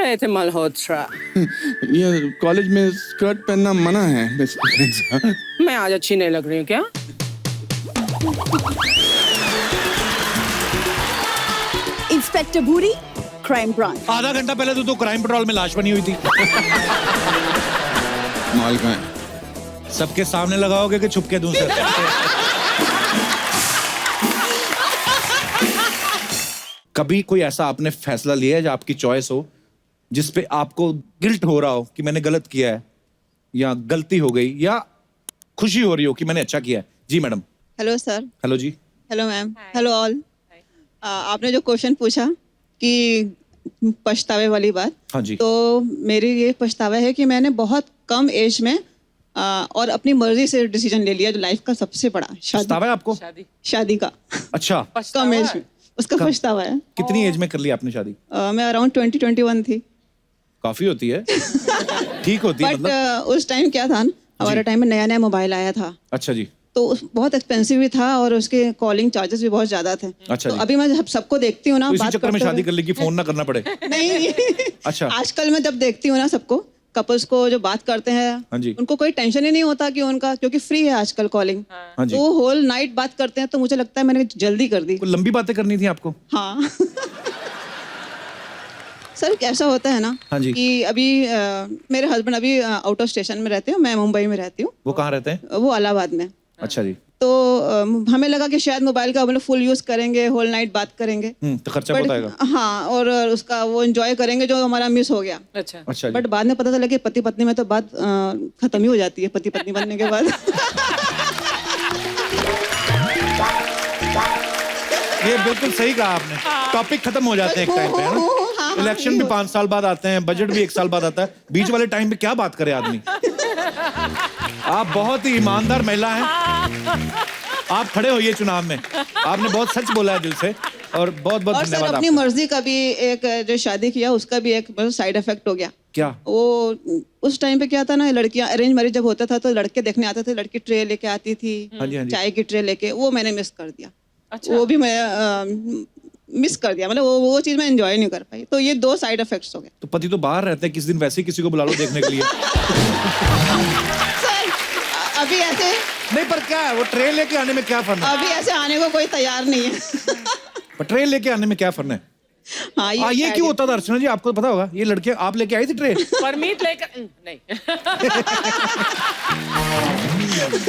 रहे थे मल्होत्रा? ये कॉलेज में स्कर्ट पहनना मना है। मैं आज अच्छी नहीं लग रही हूँ क्या? इंस्पेक्टर भूरी, क्राइम ब्रांच। आधा घंटा पहले तो क्राइम पेट्रोल में लाश बनी हुई थी। माल कहाँ है? सबके सामने लगाओगे कि छुपके दूं सर? कभी कोई ऐसा आपने फैसला लिया है जो आपकी चॉइस हो, जिसपे आपको गिल्ट हो रहा हो कि मैंने गलत किया है, या गलती हो गई, या खुशी हो रही हो कि मैंने अच्छा किया है? जी मैडम। Hello sir. हेलो जी। Hello ma'am. Hello all. आपने जो क्वेश्चन पूछा कि पछतावे वाली बात, हाँ जी। तो मेरी ये पछतावा है कि मैंने बहुत कम एज में और अपनी मर्जी से डिसीजन ले लिया, जो लाइफ का सबसे बड़ा पछतावा है आपको? शादी का। अच्छा। कम एज में उसका पछतावा है। कितनी एज में कर ली आपने शादी? मैं अराउंड 20-21 थी। काफी होती है। ठीक होती है बट मतलब। उस टाइम क्या था, हमारे टाइम में नया नया मोबाइल आया था, अच्छा जी। तो बहुत एक्सपेंसिव भी था और उसके कॉलिंग चार्जेस भी बहुत ज्यादा थे। अच्छा तो जी। अभी मैं सबको देखती हूँ ना, तो इसी बात चक्कर में करते शादी हुए- कर ली कि फोन ना करना पड़े। नहीं। अच्छा। आजकल मैं जब देखती हूँ ना सबको, कपल्स को जो बात करते हैं, हाँ जी। उनको कोई टेंशन ही नहीं होता कि उनका, क्योंकि फ्री है आजकल कॉलिंग, हाँ जी। तो होल नाइट बात करते हैं। तो मुझे लगता है मैंने जल्दी कर दी। कोई लंबी बातें करनी थी आपको? हाँ। सर ऐसा होता है ना, हाँ जी। कि अभी मेरे हस्बैंड अभी आउट ऑफ स्टेशन में रहते हैं, मैं मुंबई में रहती हूँ, वो कहाँ रहते हैं? वो इलाहाबाद में। अच्छा जी। तो हमें लगा कि शायद मोबाइल का हम लोग फुल यूज करेंगे, होल नाइट बात करेंगे, तो खर्चा बहुत आएगा। हाँ, और उसका वो एंजॉय करेंगे जो हमारा मिस हो गया। अच्छा। अच्छा जी। बट बाद में पता चला कि पति पत्नी में तो बात खत्म ही हो जाती है, पति पत्नी बनने के बाद। ये बिल्कुल सही कहा आपने। टॉपिक खत्म हो जाते हैं एक टाइम पे, है ना? इलेक्शन भी 5 साल बाद आते हैं, बजट भी 1 साल बाद आता है, बीच वाले टाइम पे क्या बात करे आदमी? आप बहुत ही ईमानदार महिला हैं। आप खड़े होइए चुनाव में। आपने बहुत सच बोला है दिल से, और बहुत बहुत और सर धन्यवाद अपनी आपका। मर्जी का भी एक, जो शादी किया उसका भी एक साइड इफेक्ट हो गया। क्या? वो उस टाइम पे क्या था ना, लड़कियां अरेंज मैरिज जब होता था तो लड़के देखने आते थे, लड़की ट्रे लेके आती थी, हाँ जी, हाँ जी। चाय की ट्रे लेके, वो मैंने मिस कर दिया। अच्छा। वो भी मैं मिस कर दिया, मतलब वो चीज मैं एंजॉय नहीं कर पाई। तो ये 2 साइड इफेक्ट्स हो गए। तो पति तो बाहर रहते हैं, किसी दिन वैसे ही किसी को बुला लो देखने के लिए। सर अभी ऐसे नहीं, पर क्या है, वो ट्रेन लेके आने में क्या फर्क है? अभी ऐसे आने को कोई तैयार नहीं है। पर ट्रेन लेके आने में क्या फर्क है? हाँ, ये क्यों होता था अर्चना जी, आपको पता होगा? ये लड़के आप लेके आई थी ट्रेन? परमीत लेकर नहीं।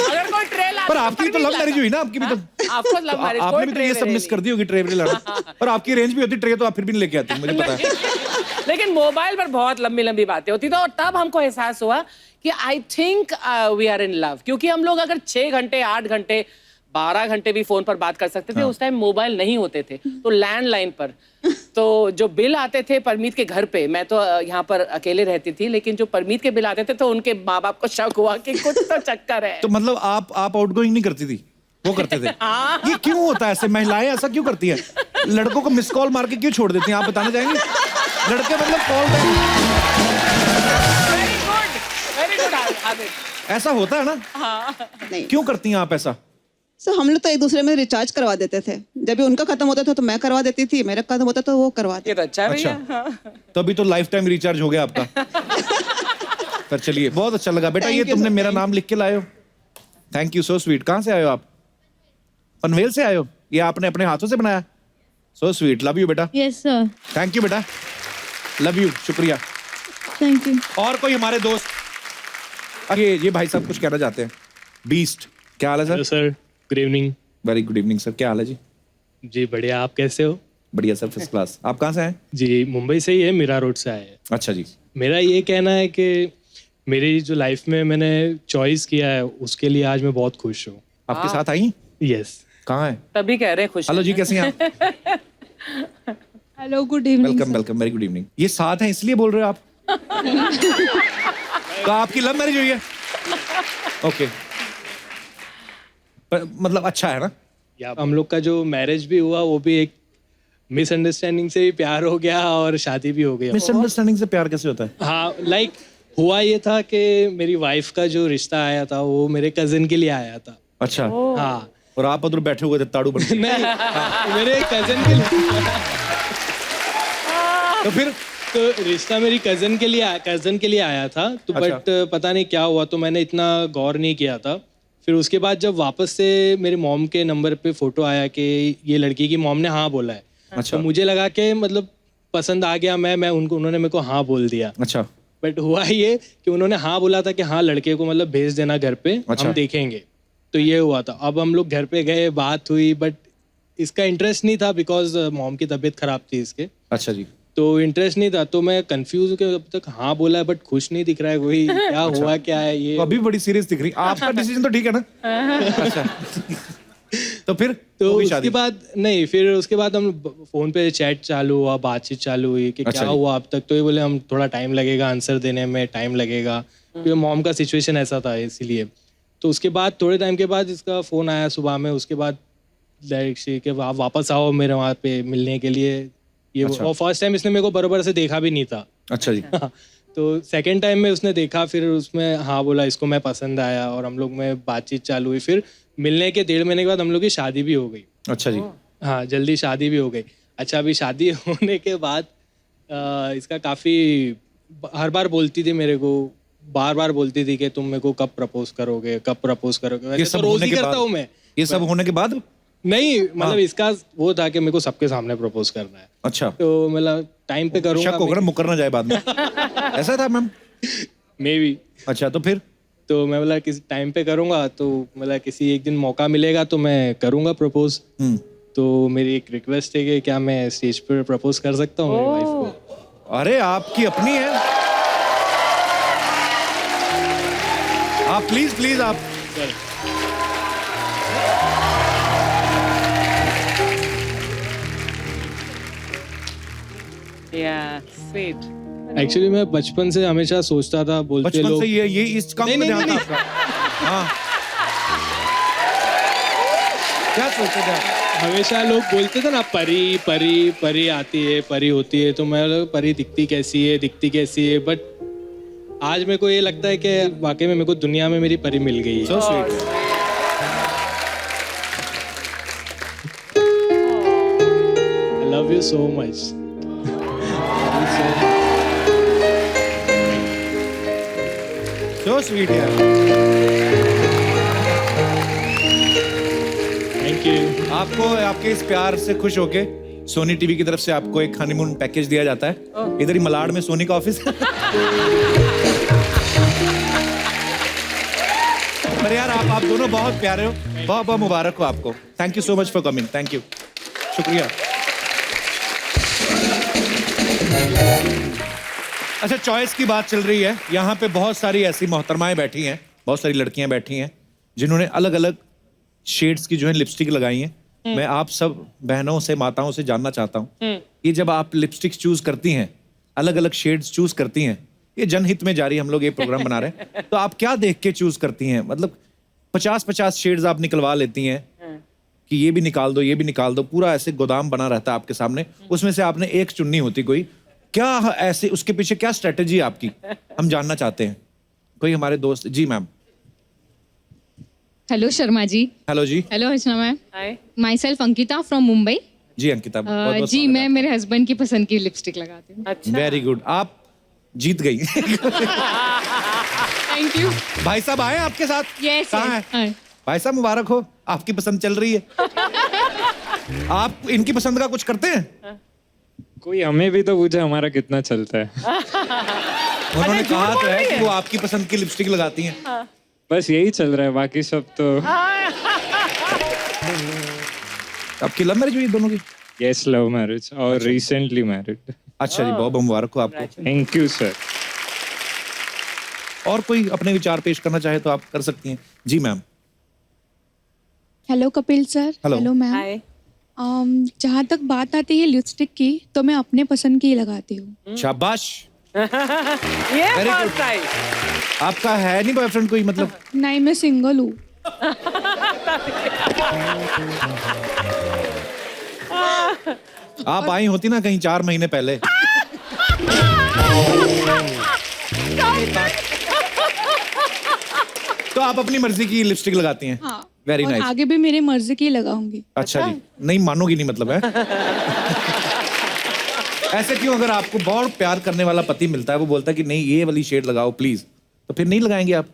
अगर कोई ट्रेन पर आपकी तो लव मैरिज हुई ना, आपकी भी तो। आपको लव मैरिज, आपने भी तो ये सब मिस कर दी होगी ट्रेन में लड़ा। पर आपकी रेंज भी होती ट्रे, तो आप फिर भी नहीं लेके आती, मुझे पता है। लेकिन मोबाइल पर बहुत लंबी लंबी बातें होती थी, और तब हमको एहसास हुआ कि I think we are in love. क्योंकि हम लोग अगर 6 घंटे 8 घंटे 12 घंटे भी फोन पर बात कर सकते थे। हाँ। उस टाइम मोबाइल नहीं होते थे, तो लैंडलाइन पर। तो जो बिल आते थे परमीत के घर पे, मैं तो यहाँ पर अकेले रहती थी, लेकिन जो परमीत के बिल आते थे तो उनके माँ बाप को शक हुआ कि कुछ तो चक्कर है। तो मतलब आप आउटगोइंग नहीं करती थी, वो करते थे? ये क्यों होता है ऐसे? महिलाएं ऐसा क्यों करती हैं? लड़कों को मिस कॉल मार के क्यों छोड़ देती हैं, आप बताना चाहेंगे? लड़के मतलब कॉल वेरी गुड हैबिट। ऐसा होता है ना? नहीं क्यों करती हैं आप ऐसा? सर, हम लोग तो एक दूसरे में रिचार्ज करवा देते थे। जब भी उनका खत्म होता था तो मैं करवा देती थी, मेरा खत्म होता तो वो करवाते। ये तो अच्छा है भैया। अच्छा। तो अभी तो लाइफ टाइम रिचार्ज हो गया आपका। पर चलिए, बहुत अच्छा लगा बेटा। Thank ये you, तुमने sir, मेरा thank नाम लिख के लाए हो, थैंक यू, सो स्वीट। कहाँ से आए हो आप? पनवेल से आए हो? ये आपने अपने हाथों से बनाया? सो स्वीट, लव यू बेटा। Yes sir. थैंक यू बेटा, लव यू, शुक्रिया। Thank you. और कोई हमारे दोस्त? अरे ये भाई साहब कुछ कहना चाहते हैं। बीस्ट, क्या हाल है hello sir? Sir, good evening. Very good evening sir, क्या हाल है जी? जी बढ़िया, आप कैसे हो? बढ़िया सर, फर्स्ट क्लास। आप कहाँ से आए? जी मुंबई से ही है, मीरा रोड से आए हैं। अच्छा जी। मेरा ये कहना है कि मेरी जो लाइफ में मैंने चॉइस किया है उसके लिए आज मैं बहुत खुश हूँ। आपके साथ आई? यस। कहाँ है? तभी कह रहे हैं खुश। हेलो जी, कैसी हैं आप? Hello, good evening. Welcome welcome, very good evening. ये साथ हैं इसलिए बोल रहे हो आप? तो आपकी लव मैरिज हुई है? ओके। मतलब अच्छा है ना? या हम लोग का जो मैरिज भी हुआ वो भी एक मिसअंडरस्टैंडिंग से भी प्यार हो गया और शादी भी हो गई। मिसअंडरस्टैंडिंग से प्यार कैसे होता है? हाँ, लाइक हुआ ये था कि मेरी वाइफ का जो रिश्ता आया था वो मेरे कजिन के लिए आया था। अच्छा। हाँ। और आप उधर बैठे हुए थे ताड़ू बन के। नहीं, मेरे कजिन के लिए। तो फिर तो रिश्ता मेरी कजन के लिए आया था, तो बट पता नहीं क्या हुआ, तो मैंने इतना गौर नहीं किया था। फिर उसके बाद जब वापस से मेरे मॉम के नंबर पे फोटो आया कि ये लड़की की मॉम ने हाँ बोला है, अच्छा। तो मुझे लगा कि मतलब पसंद आ गया, मैं उन्होंने मेरे को हाँ बोल दिया। अच्छा। बट हुआ ये कि उन्होंने हाँ बोला था कि हाँ लड़के को मतलब भेज देना घर पे, अच्छा। हम देखेंगे। तो ये हुआ था। अब हम लोग घर पे गए, बात हुई, बट इसका इंटरेस्ट नहीं था बिकॉज मॉम की तबीयत खराब थी इसके। अच्छा जी। तो इंटरेस्ट नहीं था, तो मैं कंफ्यूज हूँ कि अब तक हाँ बोला है बट खुश नहीं दिख रहा है कोई। क्या हुआ क्या है ये? तो अभी बड़ी सीरियस दिख रही। आपका डिसीजन तो ठीक है ना? अच्छा। तो फिर तो होगी उसके शादी? बाद नहीं, फिर उसके बाद हम फोन पे चैट चालू हुआ, बातचीत चालू हुई कि अच्छा क्या जी। हुआ अब तक। तो ये बोले हम थोड़ा टाइम लगेगा, आंसर देने में टाइम लगेगा, क्योंकि मॉम का सिचुएशन ऐसा था इसीलिए। तो उसके बाद थोड़े टाइम के बाद इसका फोन आया सुबह में। उसके बाद डायरेक्ट कि आप वापस आओ मेरे वहाँ पे मिलने के लिए ये। अच्छा। और फर्स्ट टाइम इसने मेरे को बराबर से देखा भी नहीं था। अच्छा जी। तो सेकंड टाइम में उसने देखा, फिर उसमें हाँ बोला, इसको मैं पसंद आया और हम लोग में बातचीत चालू हुई। फिर मिलने के 1.5 महीने के बाद हम लोग की शादी भी हो गई। अच्छा जी। हाँ, जल्दी शादी भी हो गई। अच्छा, अभी शादी होने के बाद इसका काफ़ी हर बार बोलती थी मेरे को, बार बार बोलती थी कि तुम मेरे को कब प्रपोज करोगे, कब प्रपोज करोगे। ये वैसे सब तो रोज होने ही के करता बाद? हूँ मैं। ये सब होने के बाद? नहीं मतलब इसका वो था कि मेरे को सबके सामने प्रपोज करना है। अच्छा। तो मतलब टाइम पे करूँगा। शक होगा ना, मुकर ना जाए बाद में। ऐसा था मैम? May be. अच्छा, तो फिर? तो मैं बोला किसी टाइम पे करूँगा, तो मतलब किसी एक दिन मौका मिलेगा तो मैं करूँगा प्रपोज। तो मेरी एक रिक्वेस्ट है कि क्या मैं स्टेज पर प्रपोज कर सकता हूँ मेरी वाइफ को? अरे आपकी अपनी है, आप प्लीज आप। स्वीट। एक्चुअली मैं बचपन से हमेशा सोचता था, बोलते बचपन लोग से ये इस काम में नहीं, ध्यान था नहीं। आपका? हाँ। क्या सोचते थे आप? हमेशा लोग बोलते थे ना परी परी परी आती है, परी होती है। तो मैं बोला, परी दिखती कैसी है। बट आज मेरे को ये लगता है कि वाकई में मेरे को दुनिया में मेरी परी मिल गई है। So sweet. I love you so much. So sweet यार। Thank you. आपको आपके इस प्यार से खुश होके सोनी टीवी की तरफ से आपको एक हनीमून पैकेज दिया जाता है। इधर ही मलाड में सोनी का ऑफिस है। पर यार आप दोनों बहुत प्यारे हो, बहुत बहुत मुबारक हो आपको। Thank you so much for coming. Thank you, शुक्रिया। अच्छा, चॉइस की बात चल रही है। यहाँ पे बहुत सारी ऐसी मोहतरमाएं बैठी हैं, बहुत सारी लड़कियां बैठी हैं जिन्होंने अलग अलग शेड्स की जो है लिपस्टिक लगाई हैं। मैं आप सब बहनों से, माताओं से जानना चाहता हूँ कि जब आप लिपस्टिक चूज करती हैं, अलग अलग शेड्स चूज करती हैं, ये जनहित में जारी हम लोग ये प्रोग्राम बना रहे हैं, तो आप क्या देख के चूज करती हैं? मतलब 50-50 शेड्स आप निकलवा लेती हैं कि ये भी निकाल दो, ये भी निकाल दो, पूरा ऐसे गोदाम बना रहता है आपके सामने, उसमें से आपने एक चुननी होती कोई। क्या ऐसे उसके पीछे क्या स्ट्रेटेजी है आपकी, हम जानना चाहते हैं। कोई हमारे दोस्त। जी ma'am. Hello Sharma ji. Hello जी। Hello Archana ma'am. Hi. Myself Ankita from Mumbai. जी अंकिता, बहुत जी मैं मेरे हस्बैंड की पसंद की लिपस्टिक लगाती हूँ। अच्छा। वेरी गुड, आप जीत गई। Thank you. भाई साहब आए आपके साथ? यस। कहाँ है? भाई साहब मुबारक हो, आपकी पसंद चल रही है। आप इनकी पसंद का कुछ करते हैं? कोई हमें भी तो पूछे हमारा कितना चलता है। उन्होंने कहा तो है कि वो आपकी पसंद की लिपस्टिक लगाती हैं। बस यही चल रहा है, बाकी सब तो। आपकी लव मैरिज हुई दोनों की? यस, लव मैरिज और रिसेंटली मैरिड। अच्छा जी, बहुत बहुत मुबारक हो आपको। Thank you sir. और कोई अपने विचार पेश करना चाहे तो आप कर सकती हैं। जी ma'am. Hello Kapil sir. Hello. Hello ma'am. Hi. जहाँ तक बात आती है लिपस्टिक की, तो मैं अपने पसंद की ही लगाती हूँ। शाबाश। ये Very good. First time. आपका है नहीं बॉयफ्रेंड कोई, मतलब? नहीं, मैं सिंगल हूँ। आप आई होती ना कहीं 4 महीने पहले। तो आप अपनी मर्जी की लिपस्टिक लगाती हैं? हाँ। वेरी और नाइस। आगे भी मेरी मर्जी की लगाऊंगी। अच्छा जी, नहीं मानोगी नहीं मतलब है? ऐसे क्यों? अगर आपको बहुत प्यार करने वाला पति मिलता है, वो बोलता है कि नहीं ये वाली शेड लगाओ प्लीज, तो फिर नहीं लगाएंगे आप?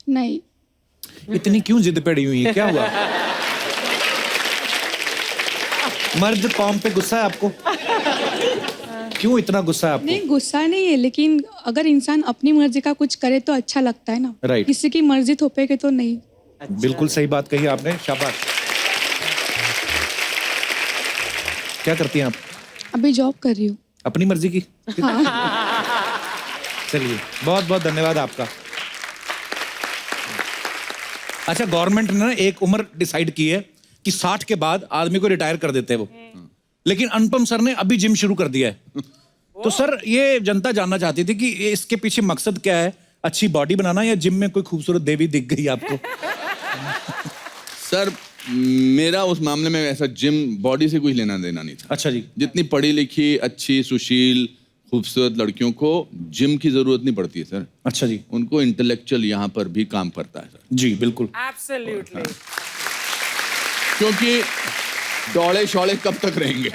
नहीं। इतनी क्यों जिद पड़ी हुई है, क्या हुआ? मर्द कौम पे गुस्सा है आपको? क्यों इतना गुस्सा है आपको? नहीं, गुस्सा नहीं है, लेकिन अगर इंसान अपनी मर्जी का कुछ करे तो अच्छा लगता है ना। Right. किसी की मर्जी थोपेगे तो नहीं। बिल्कुल सही बात कही आपने, शाबाश। क्या करती हैं आप? अभी जॉब कर रही हूँ। अपनी मर्जी की? हाँ। चलिए, बहुत बहुत धन्यवाद आपका। अच्छा, गवर्नमेंट ने ना एक उम्र डिसाइड की है कि 60 के बाद आदमी को रिटायर कर देते हैं वो, लेकिन अनुपम सर ने अभी जिम शुरू कर दिया है। तो सर, ये जनता जानना चाहती थी कि इसके पीछे मकसद क्या है? अच्छी बॉडी बनाना या जिम में कोई खूबसूरत देवी दिख गई आपको? सर, मेरा उस मामले में ऐसा जिम बॉडी से कुछ लेना देना नहीं था। अच्छा जी। जितनी पढ़ी लिखी, अच्छी, सुशील, खूबसूरत लड़कियों को जिम की जरूरत नहीं पड़ती है सर। अच्छा जी। उनको इंटेलेक्चुअल यहाँ पर भी काम करता है सर। जी बिल्कुल। एब्सोल्युटली। क्योंकि दौड़े शौड़े कब तक रहेंगे?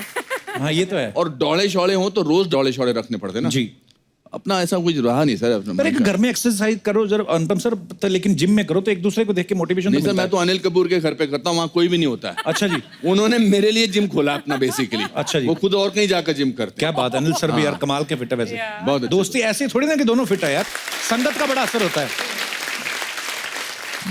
हाँ, ये तो है। और दौड़े शौड़े हो तो रोज दौड़े शौड़े रखने पड़ते ना जी। अपना ऐसा कुछ रहा नहीं सर अपना। पर एक घर में एक्सरसाइज करो जरा अनुपम सर, तो लेकिन जिम में करो तो एक दूसरे को देख के मोटिवेशन नहीं सर, मैं तो अनिल कपूर के घर पे करता हूँ, वहाँ कोई भी नहीं होता है। अच्छा जी। उन्होंने मेरे लिए जिम खोला अपना बेसिकली। अच्छा जी। वो खुद और कहीं जाकर जिम करते। क्या बात है, अनिल सर भी यार कमाल के फिट है वैसे। बहुत अच्छे। दोस्ती ऐसी थोड़ी ना कि दोनों फिट है यार, संगत का बड़ा असर होता है।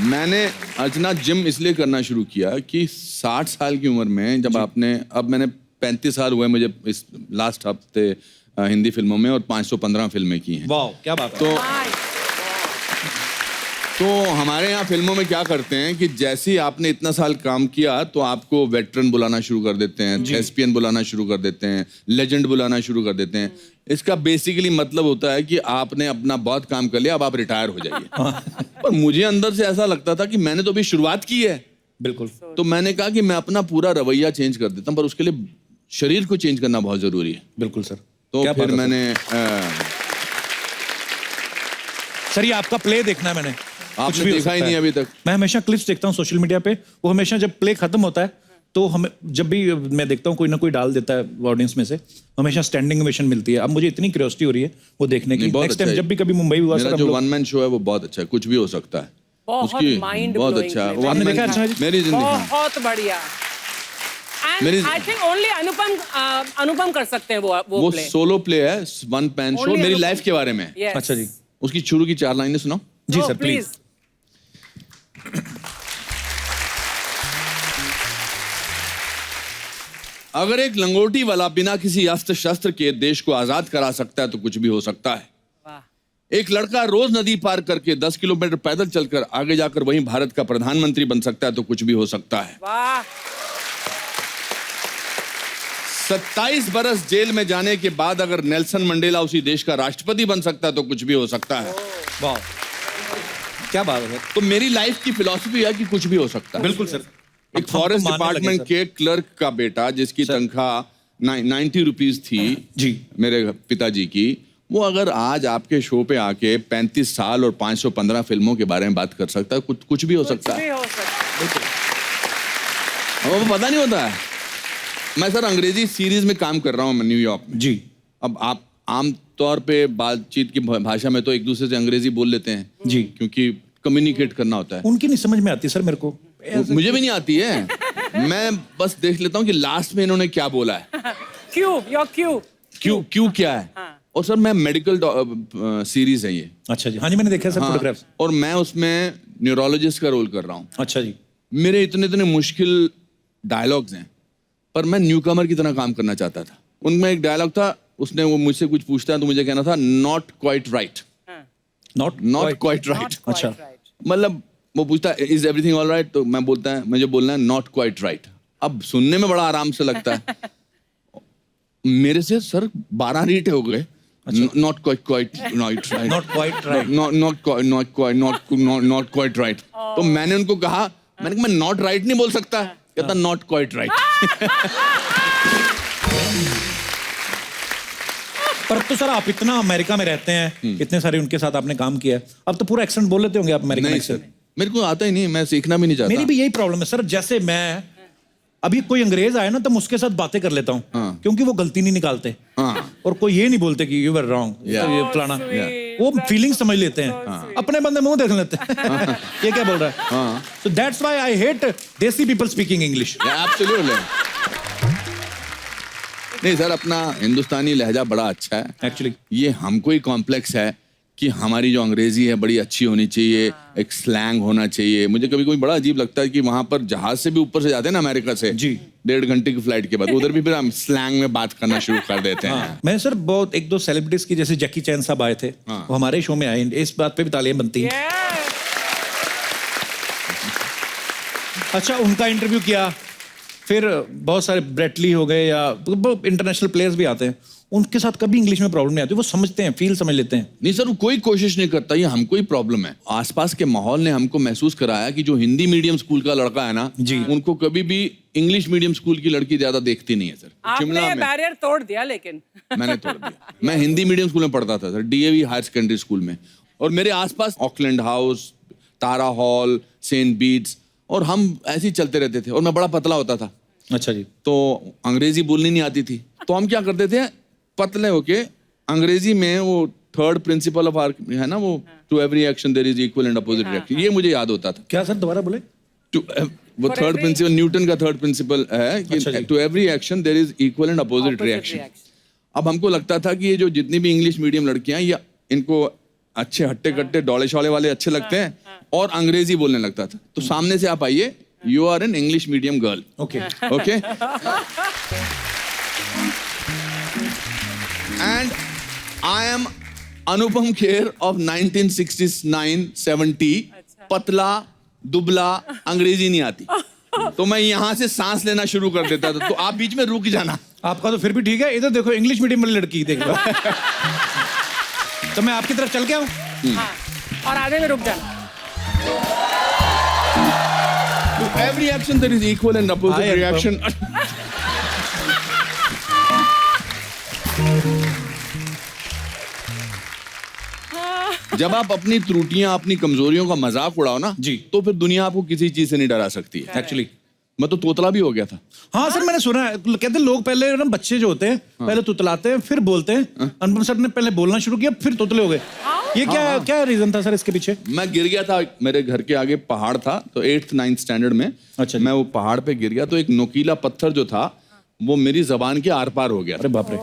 मैंने अर्चना जिम इसलिए करना शुरू किया कि 60 साल की उम्र में जब आपने, अब मैंने 35 साल हुए मुझे इस लास्ट हफ्ते हिंदी फिल्मों में, और 515 फिल्में की हैं। वाह, क्या बात है। तो हमारे यहाँ फिल्मों में क्या करते हैं कि जैसे ही आपने इतना साल काम किया तो आपको वेटरन बुलाना शुरू कर देते हैं, थेस्पियन बुलाना शुरू कर देते हैं, लेजेंड बुलाना शुरू कर देते हैं। इसका बेसिकली मतलब होता है कि आपने अपना बहुत काम कर लिया, अब आप रिटायर हो जाइए। पर मुझे अंदर से ऐसा लगता था कि मैंने तो अभी शुरुआत की है। बिल्कुल। तो मैंने कहा कि मैं अपना पूरा रवैया चेंज कर देता हूँ, पर उसके लिए शरीर को चेंज करना बहुत जरूरी है। बिल्कुल सर। तो फिर मैंने सर, ये आपका प्ले देखना है मैंने। आपने देखा ही नहीं अभी तक? मैं हमेशा क्लिप्स देखता हूँ सोशल मीडिया पे, वो हमेशा जब प्ले खत्म होता है तो हमें, जब भी मैं देखता हूँ कोई ना कोई डाल देता है ऑडियंस में से, हमेशा स्टैंडिंग ओवेशन मिलती है। अब मुझे इतनी क्यूरियोसिटी हो रही है वो देखने की। नेक्स्ट टाइम जब भी कभी मुंबई हुआ मेरा सर, जो वन मैन शो है वो बहुत अच्छा है, कुछ भी हो सकता है। उसकी बहुत अच्छा है। वो आपने देखा अच्छा जी? मेरी जिंदगी बहुत बढ़िया। आई थिंक ओनली अनुपम कर सकते हैं वो प्ले। सोलो प्ले है, वन मैन शो, मेरी लाइफ के बारे में। अच्छा जी। उसकी शुरू की 4 लाइनें सुनाओ। जी सर प्लीज। अगर एक लंगोटी वाला बिना किसी अस्त्र शस्त्र के देश को आजाद करा सकता है तो कुछ भी हो सकता है। एक लड़का रोज नदी पार करके 10 किलोमीटर पैदल चलकर आगे जाकर वहीं भारत का प्रधानमंत्री बन सकता है तो कुछ भी हो सकता है। 27 बरस जेल में जाने के बाद अगर नेल्सन मंडेला उसी देश का राष्ट्रपति बन सकता है तो कुछ भी हो सकता है। वाह, क्या बात है। तो मेरी लाइफ की फिलॉसफी है कि कुछ भी हो सकता है। बिल्कुल सर। एक फॉरेस्ट डिपार्टमेंट के क्लर्क का बेटा, जिसकी तनख्वाह 90 रुपीज थी जी मेरे पिताजी की, वो अगर आज आपके शो पे आके 35 साल और 515 फिल्मों के बारे में बात कर सकता है, कुछ भी हो सकता है। वो पता नहीं होता है। मैं सर अंग्रेजी सीरीज में काम कर रहा हूँ न्यूयॉर्क में जी। अब आप आम तौर पे बातचीत की भाषा में तो एक दूसरे से अंग्रेजी बोल लेते हैं जी, क्योंकि कम्युनिकेट करना होता है। उनकी नहीं समझ में आती सर मेरे को। मुझे भी नहीं आती है। मैं बस देख लेता हूँ कि लास्ट में इन्होंने क्या बोला है। क्यों क्या है। और सर मैं मेडिकल सीरीज है ये। अच्छा जी। हाँ जी, मैंने देखा सर फोटोग्राफ्स। और मैं उसमें न्यूरोलॉजिस्ट का रोल कर रहा हूँ। अच्छा जी। मेरे इतने मुश्किल डायलॉग्स हैं, पर मैं न्यूकमर की तरह काम करना चाहता था। उनमें एक डायलॉग था, उसने वो मुझसे कुछ पूछता है तो मुझे कहना था not quite right. Not quite right. अच्छा, मतलब वो पूछता है इज एवरीथिंग ऑल राइट, तो मैं बोलता है, मुझे बोलना है नॉट क्वाइट राइट। अब सुनने में बड़ा आराम से लगता है। मेरे से सर 12 रीट हो गए। Not quite right, not quite right, not quite right. तो मैंने उनको कहा, मैंने कहा मैं नॉट राइट नहीं बोल सकता। कहता नॉट क्वाइट राइट। पर तो सर आप इतना अमेरिका में रहते हैं, इतने सारे उनके साथ आपने काम किया, अब तो पूरा एक्सेंट बोल लेते होंगे आप अमेरिकन नहीं एक्सेंट। सर, मेरे को आता ही नहीं, मैं सीखना भी नहीं चाहता। मेरी भी यही प्रॉब्लम है सर। जैसे मैं अभी कोई अंग्रेज आए ना तो मैं उसके साथ बातें कर लेता हूँ क्योंकि वो गलती नहीं निकालते और कोई ये नहीं बोलते कि यू वर रॉन्ग, ये फलाना, वो फीलिंग समझ लेते हैं, अपने बंदे मुंह देख लेते हैं ये क्या बोल रहा है. So that's why I hate देसी पीपल स्पीकिंग इंग्लिश. एब्सोल्युटली. नहीं सर, अपना हिंदुस्तानी लहजा बड़ा अच्छा है एक्चुअली. ये हमको ही कॉम्प्लेक्स है कि हमारी जो अंग्रेजी है बड़ी अच्छी होनी चाहिए, एक स्लैंग होना चाहिए. मुझे कभी कभी बड़ा अजीब लगता है कि वहां पर जहाज से भी ऊपर से जाते हैं ना अमेरिका से जी 1.5 घंटे की फ्लाइट के बाद, उधर भी फिर हम स्लैंग में बात करना शुरू कर देते हैं. मैंने सर बहुत 1-2 सेलिब्रिटीज की, जैसे जैकी चैन साहब आए थे, वो हमारे शो में आए, इस बात पे भी तालियां बनती हैं. अच्छा, उनका इंटरव्यू किया, फिर बहुत सारे ब्रेटली हो गए या इंटरनेशनल प्लेयर्स भी आते हैं, उनके साथ कभी इंग्लिश में प्रॉब्लम नहीं आती, वो समझते हैं, फील समझ लेते हैं. नहीं सर, वो कोई कोशिश नहीं करता, ये हमको ही प्रॉब्लम है. आसपास के माहौल ने हमको महसूस कराया कि जो हिंदी मीडियम स्कूल का लड़का है ना जी, उनको कभी भी इंग्लिश मीडियम स्कूल की लड़की ज्यादा देखती नहीं है सर. आपने ये बैरियर तोड़ दिया, लेकिन मैंने तोड़ दिया. मैं हिंदी मीडियम स्कूल में पढ़ता था sir, DAV higher secondary school में, और मेरे आसपास Auckland House, Tara Hall, Saint Bede's, और हम ऐसे ही चलते रहते थे, और मैं बड़ा पतला होता था. अच्छा जी. तो अंग्रेजी बोलनी नहीं आती थी, तो हम क्या करते थे, पतले होके अंग्रेजी में वो थर्ड प्रिंसिपल ऑफ आर्क है ना, वो to every action there is equal and opposite reaction, ये मुझे याद होता था. क्या सर, दोबारा बोले? वो थर्ड प्रिंसिपल, न्यूटन का थर्ड प्रिंसिपल है कि to every action there is equal and opposite reaction. अब हमको लगता था कि ये जो जितनी भी इंग्लिश मीडियम लड़कियां, ये इनको अच्छे हट्टे कट्टे डोले शौले वाले अच्छे लगते हैं, और अंग्रेजी बोलने लगता था. तो सामने से आप आइए, you are an English medium girl. Okay okay. And I am Anupam Kher of 1969-70. पतला दुबला, अंग्रेजी नहीं आती, तो मैं यहाँ से सांस लेना शुरू कर देता था. तो आप बीच में रुक जाना. आपका तो फिर भी ठीक है, इधर देखो इंग्लिश मीडियम वाली लड़की देखो. तो मैं आपकी तरफ चल के आऊं और आधे में रुक जाना. To every action there is equal and opposite reaction. जब आप अपनी त्रुटियां, अपनी कमजोरियों का मजाक उड़ाओ ना जी, तो फिर दुनिया आपको किसी चीज से नहीं डरा सकती है. एक्चुअली मैं तो तोतला भी हो गया था. हाँ सर, मैंने सुना है, कहते हैं लोग पहले ना, बच्चे जो होते हैं पहले तुतलाते हैं फिर बोलते हैं. अनुपम सर ने पहले बोलना शुरू किया फिर तोतले हो गए. ये क्या रीजन था सर इसके पीछे? मैं गिर गया था, मेरे घर के आगे पहाड़ था, तो 8th 9th स्टैंडर्ड में. अच्छा. मैं वो पहाड़ पे गिर गया, तो एक नोकीला पत्थर जो था वो मेरी जबान के आर पार हो गया. अरे बाप रे.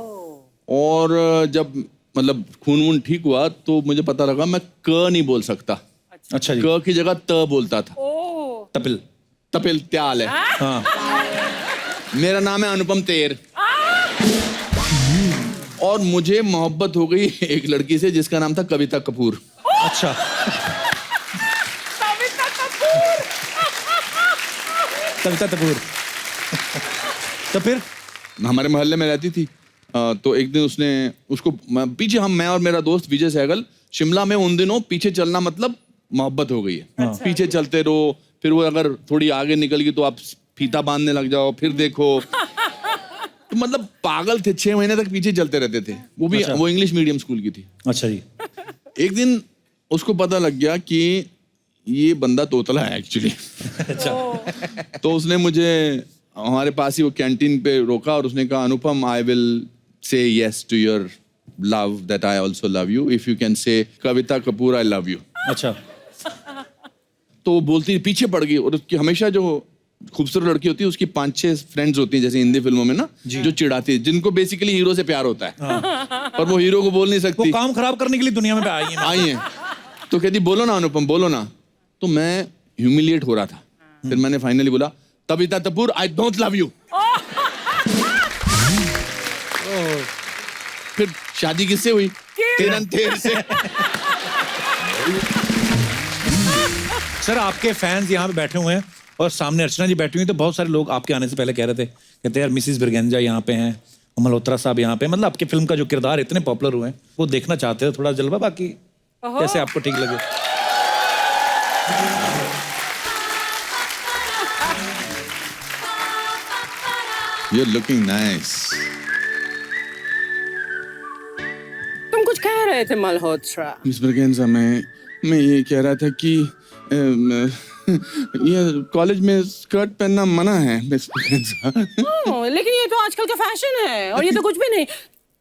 और जब मतलब खून वून ठीक हुआ तो मुझे पता लगा मैं क नहीं बोल सकता. अच्छा जी. क की जगह त बोलता था. तपिल. तपिल त्याल है. हाँ. मेरा नाम है अनुपम तेर. और मुझे मोहब्बत हो गई एक लड़की से जिसका नाम था कविता कपूर. अच्छा. कविता कपूर. तो फिर हमारे मोहल्ले में रहती थी. तो एक दिन उसने उसको पीछे, मैं और मेरा दोस्त विजय सहगल शिमला में उन दिनों पीछे चलना मतलब मोहब्बत हो गई है. पीछे चलते रहो, फिर वो अगर थोड़ी आगे निकल गई तो आप फीता बांधने लग जाओ, फिर देखो. तो मतलब पागल थे, 6 महीने तक पीछे चलते रहते थे. वो भी वो इंग्लिश मीडियम स्कूल की थी. अच्छा जी. एक दिन उसको पता लग गया कि ये बंदा तोतला है एक्चुअली. अच्छा. तो उसने मुझे हमारे पास ही वो कैंटीन पे रोका और उसने कहा, Anupam, I will say yes to your love that I also love you if you can say Kavita Kapoor I love you. अच्छा. तो वो बोलती पीछे पड़ गई, और उसकी हमेशा जो खूबसूरत लड़की होती है उसकी 5-6 फ्रेंड्स होती हैं, जैसे हिंदी फिल्मों में ना, जो चिढ़ाती है, जिनको बेसिकली हीरो से प्यार होता है. पर वो हीरो को बोल नहीं सकती, वो काम खराब करने के लिए दुनिया में आई हैं. तो कहती बोलो ना अनुपम, बोलो ना. तो मैं ह्यूमिलिएट हो रहा था. फिर मैंने फाइनली बोला, कविता Kapoor I don't love you. फिर शादी किससे हुई? तेर से. सर, आपके फैंस यहाँ पे बैठे हुए हैं और सामने अर्चना जी बैठी हुई, तो बहुत सारे लोग आपके आने से पहले कह रहे थे, कहते यार मिसिस ब्रिगेंजा यहाँ पे हैं, मल्होत्रा साहब यहाँ पे, मतलब आपके फिल्म का जो किरदार इतने पॉपुलर हुए हैं वो देखना चाहते हैं. थोड़ा जलवा, बाकी कैसे आपको ठीक लगे. You're looking nice. तुम कुछ कह रहे थे मल्होत्रा. मिस ब्रिगेंजा, मैं मैं ये कह रहा था कि ये कॉलेज में स्कर्ट पहनना मना है मिस प्रियंका। लेकिन ये तो आजकल का फैशन है और ये तो कुछ भी नहीं।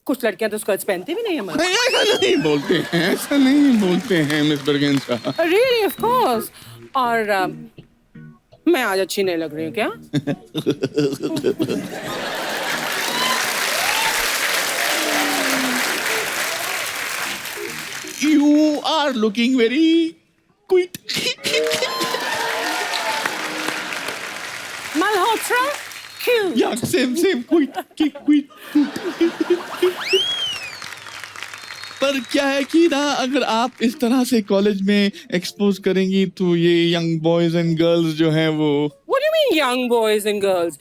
कुछ लड़कियां तो स्कर्ट्स पहनती भी नहीं है मगर। ऐसा नहीं बोलते हैं, ऐसा नहीं बोलते हैं miss Priyanka. Really of course. और मैं आज अच्छी नहीं लग रही हूँ क्या? You are looking very cute. Malhotra क्यों? Yeah, same, cute. पर क्या है कि ना अगर आप इस तरह से कॉलेज में एक्सपोज करेंगी तो ये यंग बॉयज एंड गर्ल्स जो हैं वो What do you mean young boys and girls?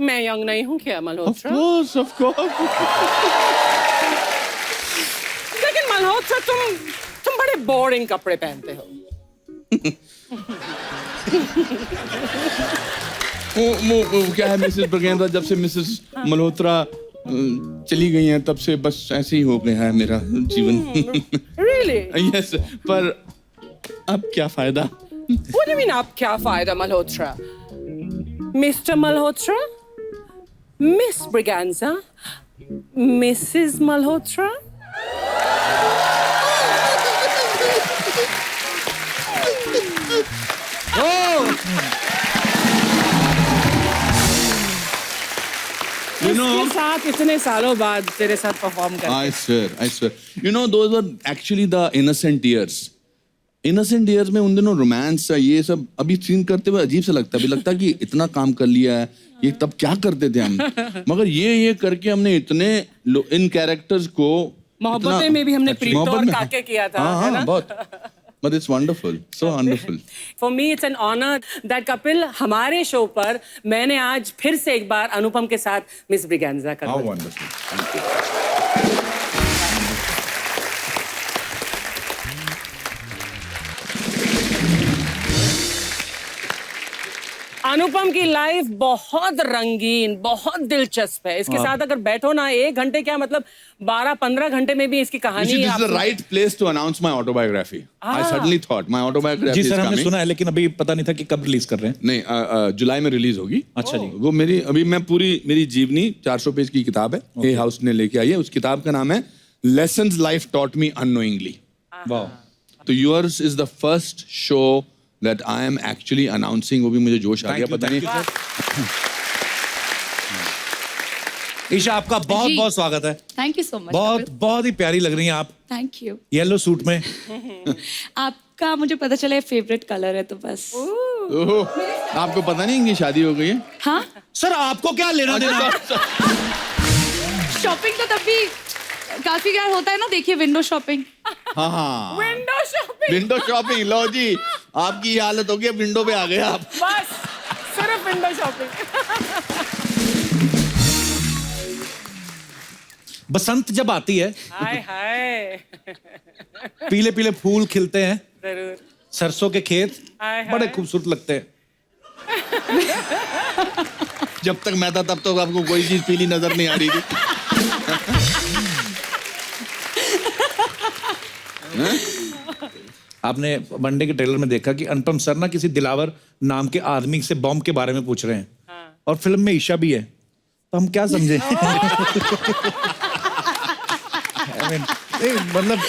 मैं यंग नहीं हूँ क्या मल्होत्रा? of course. लेकिन मल्होत्रा तुम बड़े बोरिंग कपड़े पहनते हो। वो क्या है मिसेस प्रियंका, जब से मिसेस मल्होत्रा चली गई हैं तब से बस ऐसे ही हो गया है मेरा जीवन। Really? यस, पर अब क्या फायदा? What do you mean आप क्या फायदा Malhotra? Mr. Malhotra? Miss Braganza? Mrs. Malhotra? इसके साथ इतने सालों बाद तेरे साथ परफॉर्म कर I swear. You know, those were actually the innocent years. Innocent years में उन दिनों रोमांस ये सब अभी सीन करते हुए अजीब सा लगता है। अभी लगता है कि इतना काम कर लिया है, ये तब क्या करते थे हम। मगर ये करके हमने इतने इन कैरेक्टर्स को मोहब्बतें में भी हमने प्रीत और काके किया था, है ना? बहुत। But it's wonderful, so wonderful. For me it's an honor that Kapil हमारे शो पर मैंने आज फिर से एक बार अनुपम के साथ मिस ब्रिगेंजा कर। How wonderful. Thank you. अनुपम की लाइफ बहुत रंगीन, बहुत दिलचस्प है। इसके साथ अगर बैठो ना 1 घंटे क्या मतलब 12-15 घंटे में भी इसकी कहानी। This is the right place to announce my autobiography. I suddenly thought my autobiography जी is सर, हमने coming. सुना है लेकिन अभी पता नहीं था कि कब रिलीज कर रहे हैं। नहीं, जुलाई में रिलीज होगी। अच्छा जी। वो मेरी जीवनी 400 पेज की किताब है, ए हाउस ने लेके आई है। उस किताब का नाम है lessons life taught me unknowingly. वाह। तो yours is the first show that I am actually announcing। वो भी मुझे जोश आ गया, पता नहीं। ईशा, आपका बहुत बहुत स्वागत है। Thank you so much. बहुत ही प्यारी लग रही हैं आप थैंक यू। येलो सूट में। आपका मुझे पता चला फेवरेट कलर है तो बस। ओहो, आपको पता नहीं इनकी शादी हो गई है? हाँ, सर आपको क्या लेना देना? शॉपिंग तो तब भी काफी क्या होता है ना, देखिए विंडो शॉपिंग। हाँ, विंडो शॉपिंग। Window shopping. लो जी, आपकी ये हालत हो गई, विंडो पे आ गए आप। बस सिर्फ विंडो शॉपिंग। बसंत जब आती है, हाय हाय। पीले पीले फूल खिलते हैं, जरूर। सरसों के खेत हाय हाय। बड़े खूबसूरत लगते हैं। जब तक मैं था तब तक आपको कोई चीज पीली नजर नहीं आ रही थी। आपने वनडे के ट्रेलर में देखा कि अनुपम सर ना किसी दिलावर नाम के आदमी से बॉम्ब के बारे में पूछ रहे हैं। और फिल्म में ईशा भी है, तो हम क्या समझे? मतलब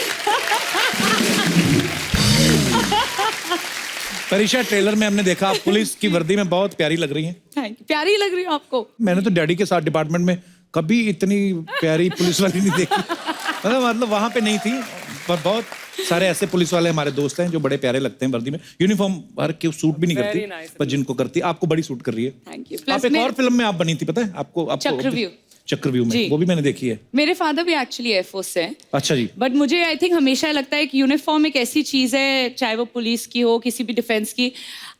परीक्षा ट्रेलर में हमने देखा आप पुलिस की वर्दी में बहुत प्यारी लग रही हैं। Thank you. प्यारी लग रही है आपको? मैंने तो डैडी के साथ डिपार्टमेंट में कभी इतनी प्यारी पुलिस वाली नहीं देखी। मतलब वहां पे नहीं थी, पर बहुत सारे ऐसे पुलिस वाले हमारे दोस्त हैं जो बड़े प्यारे लगते हैं वर्दी में। यूनिफॉर्म हर की सूट भी नहीं करती, nice. पर जिनको करती आपको बड़ी सूट कर रही है। Thank you. आप एक और फिल्म में आप बनी थी, पता है आपको? चक्रव्यूह में, वो भी मैंने देखी है। मेरे फादर भी एक्चुअली एयरफोर्स से हैं। अच्छा जी। बट मुझे आई थिंक हमेशा लगता है कि यूनिफॉर्म एक ऐसी चीज है, चाहे वो पुलिस की हो, किसी भी डिफेंस की,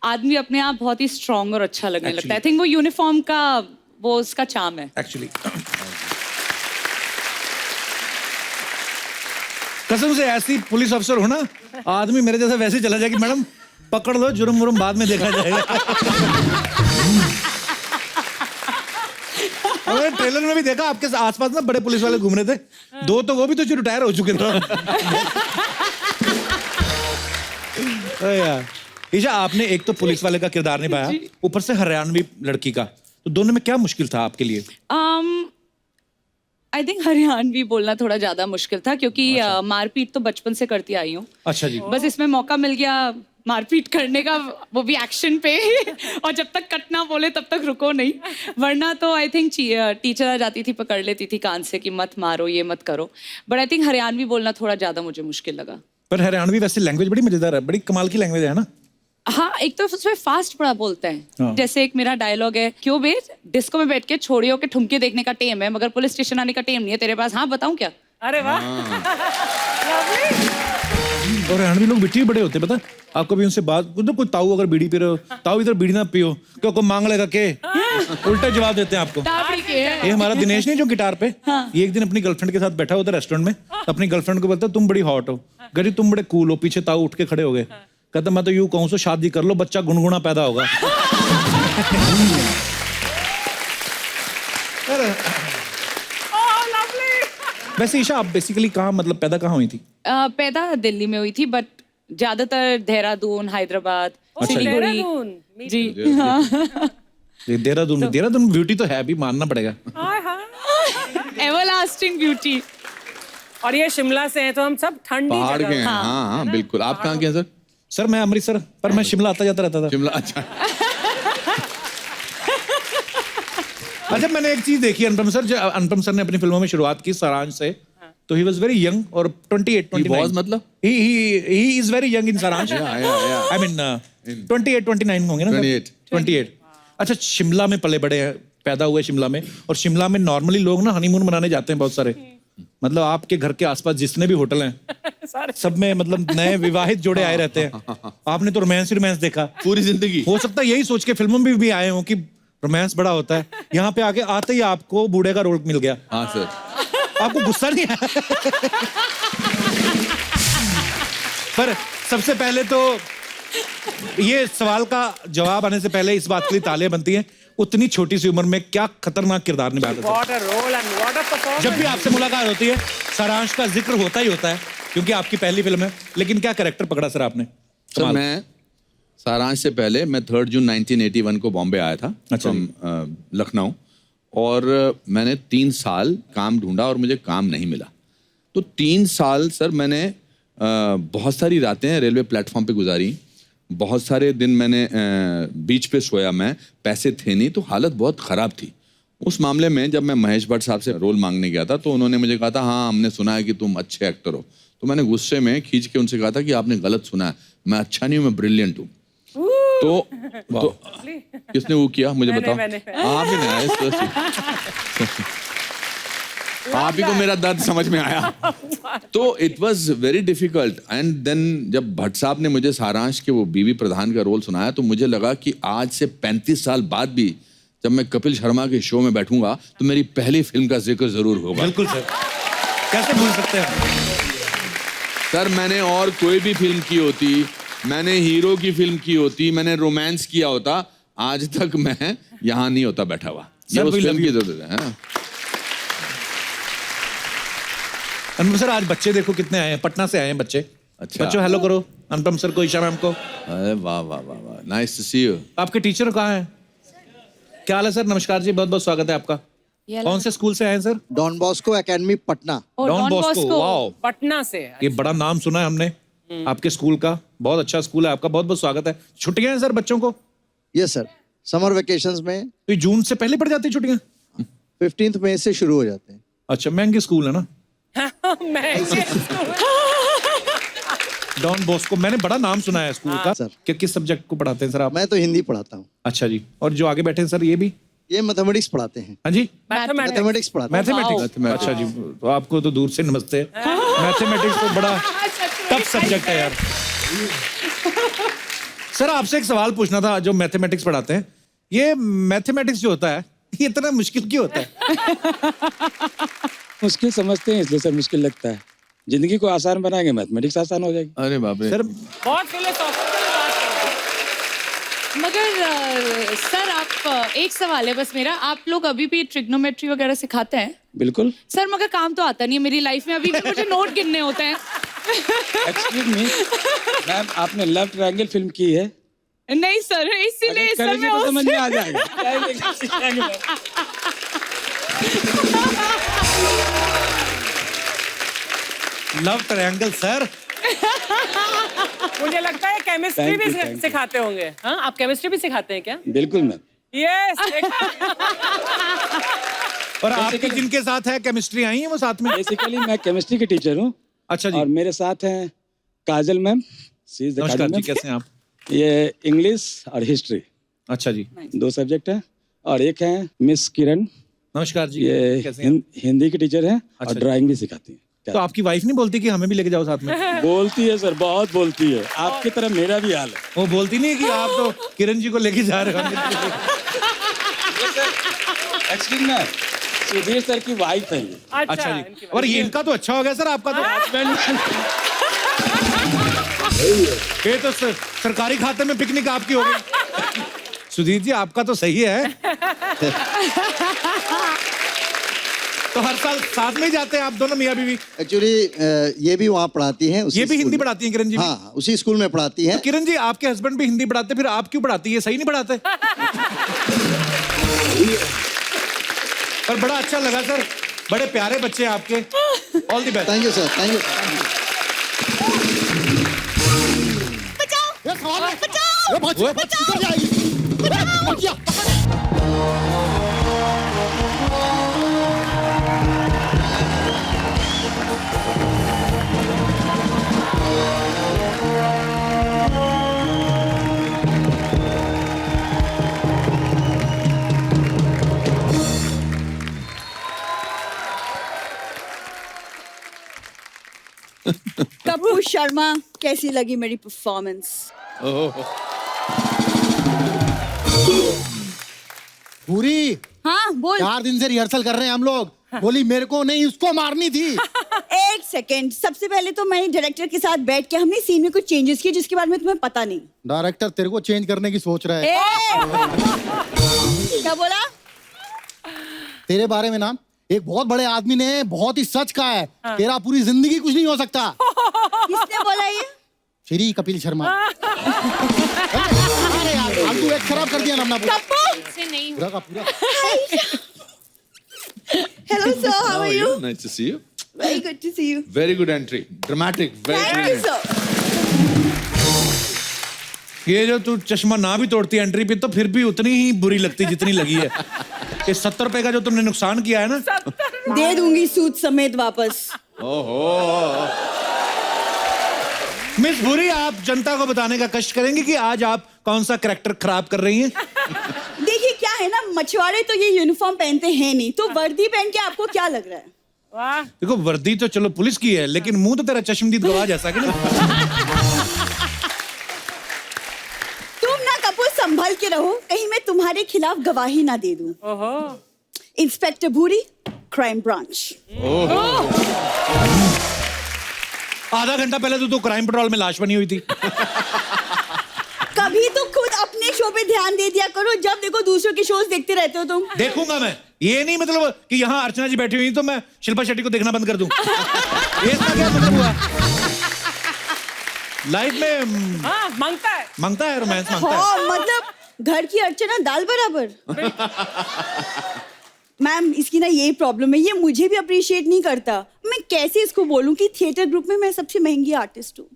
आदमी अपने आप बहुत ही स्ट्रांग और अच्छा लगने लगता है। आई थिंक वो यूनिफॉर्म का वो उसका चार्म है एक्चुअली। कसम से ऐसी पुलिस अफसर हो ना, आदमी मेरे जैसा वैसे चला जाए कि मैडम पकड़ लो, जुर्म मुर्म बाद में देखा जाएगा। मैंने ट्रेलर में भी देखा आपके आसपास ना बड़े पुलिस वाले घूम रहे थे, 2 तो वो भी तो जो रिटायर हो चुके थे। अरे यार ईशा, आपने एक तो पुलिस वाले का किरदार निभाया, ऊपर से हरियाणवी लड़की का, तो दोनों में क्या मुश्किल था आपके लिए? आई थिंक हरियाणवी बोलना थोड़ा ज्यादा मुश्किल था, क्योंकि मारपीट तो बचपन से करती आई हूँ। अच्छा जी। बस इसमें मौका मिल गया मारपीट करने का, वो भी एक्शन पे और जब तक कट ना बोले तब तक रुको नहीं, वरना तो आई थिंक टीचर आ जाती थी, पकड़ लेती थी कान से कि मत मारो, ये मत करो। बट आई थिंक हरियाणवी बोलना थोड़ा ज्यादा मुझे मुश्किल लगा। पर हरियाणवी वैसे लैंग्वेज बड़ी मजेदार है, बड़ी कमाल की लैंग्वेज है ना? हाँ, एक तो उसमें फास्ट बड़ा बोलते हैं। हाँ। जैसे एक मेरा डायलॉग है, क्यों बे डिस्को में बैठ के छोड़ियों के ठुमके देखने का टेम है, मगर पुलिस स्टेशन आने का टेम नहीं है तेरे पास। हाँ बताऊं क्या? अरे वाह। और हरियाणवी लोग बिट्टी बड़े होते हैं, पता? आपको भी उनसे बात, कोई ताऊ अगर बीड़ी पी रहे हो, ताऊ इधर बीड़ी ना पियो, क्यों को मांग लेगा के, उल्टा जवाब देते हैं आपको। ये हमारा दिनेश नहीं जो गिटार पे, ये एक दिन अपनी गर्लफ्रेंड के साथ बैठा होता रेस्टोरेंट में, अपनी गर्लफ्रेंड को बोलता तुम बड़ी हॉट हो, गरी तुम बड़े कूल हो, पीछे ताऊ उठ के खड़े हो गए, कहता मैं तो यूं कहूँ सो शादी कर लो, बच्चा गुनगुना पैदा होगा। वैसे ईशा, आप बेसिकली कहाँ, मतलब पैदा कहाँ हुई थी? पैदा दिल्ली में हुई थी, बट ज्यादातर देहरादून, हैदराबाद, सिलीगुड़ी। जी हाँ। देहरादून ब्यूटी तो है भी, मानना पड़ेगा। Everlasting beauty. और ये शिमला से है तो हम सब ठंडी पहाड़ के जगह। हैं। हाँ, बिल्कुल। आप कहाँ के हैं सर? सर मैं अमृतसर, पर मैं शिमला आता जाता रहता था। शिमला, अच्छा। अच्छा, मैंने एक चीज देखी अनुपम सर, अनुपम सर ने अपनी फिल्मों में शुरुआत की सारांश से, तो ही वाज वेरी यंग, और 28-29 मतलब he is very young in Saaransh. I mean 28-29 होंगे ना? 28। अच्छा, शिमला में पले बड़े हैं, पैदा हुए शिमला में, और शिमला में नॉर्मली लोग ना हनीमून मनाने जाते हैं बहुत सारे, मतलब आपके घर के आसपास जितने भी होटल हैं सब में मतलब नए विवाहित जोड़े आए रहते हैं। आपने तो रोमांस देखा पूरी जिंदगी। हो सकता है यही सोच के फिल्मों में भी आए हो कि रोमांस बड़ा होता है, यहाँ पे आके आते ही आपको बूढ़े का रोल मिल गया। हाँ सर। आपको गुस्सा नहीं आया? पर सबसे पहले तो ये सवाल का जवाब आने से पहले इस बात के लिए तालियां बनती हैं, उतनी छोटी सी उम्र में क्या खतरनाक किरदार निभाया था। What a role and what a performance. जब भी आपसे मुलाकात होती है सारांश का जिक्र होता ही होता है, क्योंकि आपकी पहली फिल्म है, लेकिन क्या कैरेक्टर पकड़ा सर आपने? सर मैं सारांश से पहले मैं 3 जून 1981 को बॉम्बे आया था, अच्छा। लखनऊ, और मैंने 3 साल काम ढूंढा और मुझे काम नहीं मिला। तो 3 साल सर मैंने बहुत सारी रातें रेलवे प्लेटफॉर्म पे गुजारी, बहुत सारे दिन मैंने बीच पे सोया, मैं पैसे थे नहीं, तो हालत बहुत ख़राब थी। उस मामले में जब मैं महेश भट्ट साहब से रोल मांगने गया था तो उन्होंने मुझे कहा था हाँ हमने सुना है कि तुम अच्छे एक्टर हो। तो मैंने गुस्से में खींच के उनसे कहा था कि आपने गलत सुना है, मैं अच्छा नहीं हूँ, मैं ब्रिलियंट हूँ। तो किसने वो किया मुझे बताओ? आप ही नहीं, आप ही को मेरा दर्द समझ में आया। तो it was very difficult, and then जब भट्ट साहब ने मुझे सारांश के वो बीवी प्रधान का रोल सुनाया तो मुझे लगा कि आज से 35 साल बाद भी जब मैं कपिल शर्मा के शो में बैठूंगा तो मेरी पहली फिल्म का जिक्र जरूर होगा। बिल्कुल सर, कैसे भूल सकते हैं सर। मैंने और कोई भी फिल्म की होती, मैंने हीरो की फिल्म की होती, मैंने रोमांस किया होता, आज तक मैं यहाँ नहीं होता बैठा हुआ। ये उस फिल्म की जरूरत है। अनुपम सर आज बच्चे देखो कितने आए हैं, पटना से आए हैं बच्चे। अच्छा। बच्चों हेलो करो अनुपम सर को, ईशा मैम को। अरे वाह वाह वाह वाह, नाइस टू सी यू। आपके टीचर कहाँ हैं? क्या हाल है सर? नमस्कार जी, बहुत बहुत स्वागत है आपका। कौन से स्कूल से आए हैं sir? Don Bosco Academy Patna. Don Bosco, wow, Patna से। ये बड़ा नाम सुना है हमने आपके स्कूल का, बहुत अच्छा स्कूल है आपका, बहुत बहुत स्वागत है। छुट्टियां हैं सर बच्चों को? यस सर, समर वेकेशंस में। तो जून से पहले पड़ जाती है छुट्टियां? 15 मई से शुरू हो जाते हैं। अच्छा, महंगे स्कूल है ना डॉन बॉस्को, मैंने बड़ा नाम सुना है स्कूल का। सर किस सब्जेक्ट को पढ़ाते हैं सर आप? मैं तो हिंदी पढ़ाता हूँ। अच्छा जी, और जो आगे बैठे हैं सर ये भी? ये मैथमेटिक्स पढ़ाते हैं। हाँ जी, मैथमेटिक्स पढ़ाते हैं। मैथमेटिक्स। अच्छा जी, तो आपको तो दूर से नमस्ते। मैथमेटिक्स तो बड़ा टफ सब्जेक्ट है यार। सर आपसे एक सवाल पूछना था, जो मैथमेटिक्स पढ़ाते हैं, ये मैथमेटिक्स जो होता है ये इतना मुश्किल क्यों होता है? मुश्किल समझते हैं इसलिए सर मुश्किल लगता है। जिंदगी को आसान बनाएंगे मैथमेटिक्स आसान हो जाएगी। अरे बाप रे सर, बहुत फिलोसॉफिकल बात है। मगर सर आप एक सवाल है बस मेरा, आप लोग अभी भी ट्रिग्नोमेट्री वगैरह सिखाते हैं? बिल्कुल सर, मगर काम तो आता नहीं है मेरी लाइफ में, अभी भी मुझे नोट गिनने होते हैं। एक्सक्यूज मी, मैम आपने लव ट्रायंगल फिल्म की है? नहीं सर, इसीलिए अगर सर करेंगे मैं तो समझ में उस- आ जाएगा। ट्रायंगल सीखेंगे मैम। Love triangle sir. मुझे लगता है केमिस्ट्री Thank भी you, thank you. सिखाते होंगे। हाँ, आप केमिस्ट्री भी सिखाते हैं क्या? बिल्कुल मैम। यस। और आपकी जिनके साथ है केमिस्ट्री आई है वो साथ में? बेसिकली मैं केमिस्ट्री के टीचर हूँ। अच्छा जी। और मेरे साथ हैं काजल मैम। शी इज द नमस्कार काजल जी, मैम। कैसे हैं आप? ये इंग्लिश और हिस्ट्री अच्छा जी। 2 सब्जेक्ट है। और एक है मिस किरण, नमस्कार जी, ये कैसे हैं? हिंदी की टीचर है अच्छा और जी। ड्राइंग भी सिखाती है। तो आपकी वाइफ नहीं बोलती कि हमें भी लेके जाओ साथ में? बोलती है सर, बहुत बोलती है। आपकी तरह मेरा भी हाल है। वो बोलती नहीं है कि आप तो किरण जी को लेके जा रहे हो? एक्चुअली ना सुधीर सर की वाइफ है ये। अच्छा जी। और ये इनका तो अच्छा हो गया सर, आपका तो हस्बैंड। ये तो सरकारी खाते में पिकनिक आपकी हो गई। सुधीर जी आपका तो सही है। तो हर साल साथ में ही जाते हैं आप दोनों मियाँ बीवी? एक्चुअली ये भी वहाँ पढ़ाती हैं। ये भी हिंदी पढ़ाती हैं किरण जी? हाँ, उसी स्कूल में पढ़ाती हैं। तो किरण जी आपके हस्बैंड भी हिंदी पढ़ाते, फिर आप क्यों पढ़ाती है? सही नहीं पढ़ाते? पर बड़ा अच्छा लगा सर, बड़े प्यारे बच्चे हैं आपके। All the best. Thank you sir, thank you. Kapoor Sharma, कैसी लगी मेरी परफॉर्मेंस? पूरी हाँ बोल। 4 दिन से रिहर्सल कर रहे हैं हम लोग। बोली मेरे को नहीं, उसको मारनी थी। एक सेकेंड, सबसे पहले तो मैं डायरेक्टर के साथ बैठ के हमने सीन में कुछ चेंजेस किए जिसके बारे में तुम्हें पता नहीं। डायरेक्टर तेरे को चेंज करने की सोच रहा है। क्या बोला? तेरे बारे में ना एक बहुत बड़े आदमी ने बहुत ही सच कहा है। तेरा पूरी जिंदगी कुछ नहीं हो सकता। किसने बोला ये? श्री कपिल शर्मा। अरे यार फालतू एक खराब कर दिया ना अपना पूरा का पूरा। Hello sir, how are you? Nice to see you. Very good to see you. Very good entry. Dramatic. Thank you sir. ये जो तू चश्मा ना भी तोड़ती है एंट्री पे तो फिर भी उतनी ही बुरी लगती जितनी लगी है। ये 70 रुपए का जो तुमने नुकसान किया है ना, दे दूंगी सूद समेत वापस। ओहो। मिस भूरी, आप जनता को बताने का कष्ट करेंगे कि आज आप कौन सा कैरेक्टर खराब कर रही हैं? देखिए क्या है ना, मछुआरे तो ये यूनिफॉर्म पहनते हैं नहीं, तो वर्दी पहन के आपको क्या लग रहा है? वाह। देखो वर्दी तो चलो पुलिस की है, लेकिन मुंह तो तेरा चश्मदीद गवाह जैसा कि नहीं। तुम ना कपूर संभल के रहो, कहीं मैं तुम्हारे खिलाफ गवाही ना दे दूं। ओहो। इंस्पेक्टर भूरी, क्राइम ब्रांच। आधा घंटा पहले तो क्राइम पेट्रोल में लाश बनी हुई थी। कभी तो खुद अपने शो पे ध्यान दे दिया करो, जब देखो दूसरों के शोज देखते रहते हो तुम। देखूंगा मैं, ये नहीं मतलब कि यहाँ अर्चना जी बैठी हुई तो मैं शिल्पा शेट्टी को देखना बंद कर दूं। ये इसका क्या मतलब हुआ? लाइफ में हाँ, मांगता है रोमांस मांगता है। हाँ, मतलब घर की अर्चना दाल बराबर। मैम इसकी ना यही प्रॉब्लम है, ये मुझे भी अप्रिशिएट नहीं करता। मैं कैसे इसको बोलूं कि थिएटर ग्रुप में मैं सबसे महंगी आर्टिस्ट हूँ।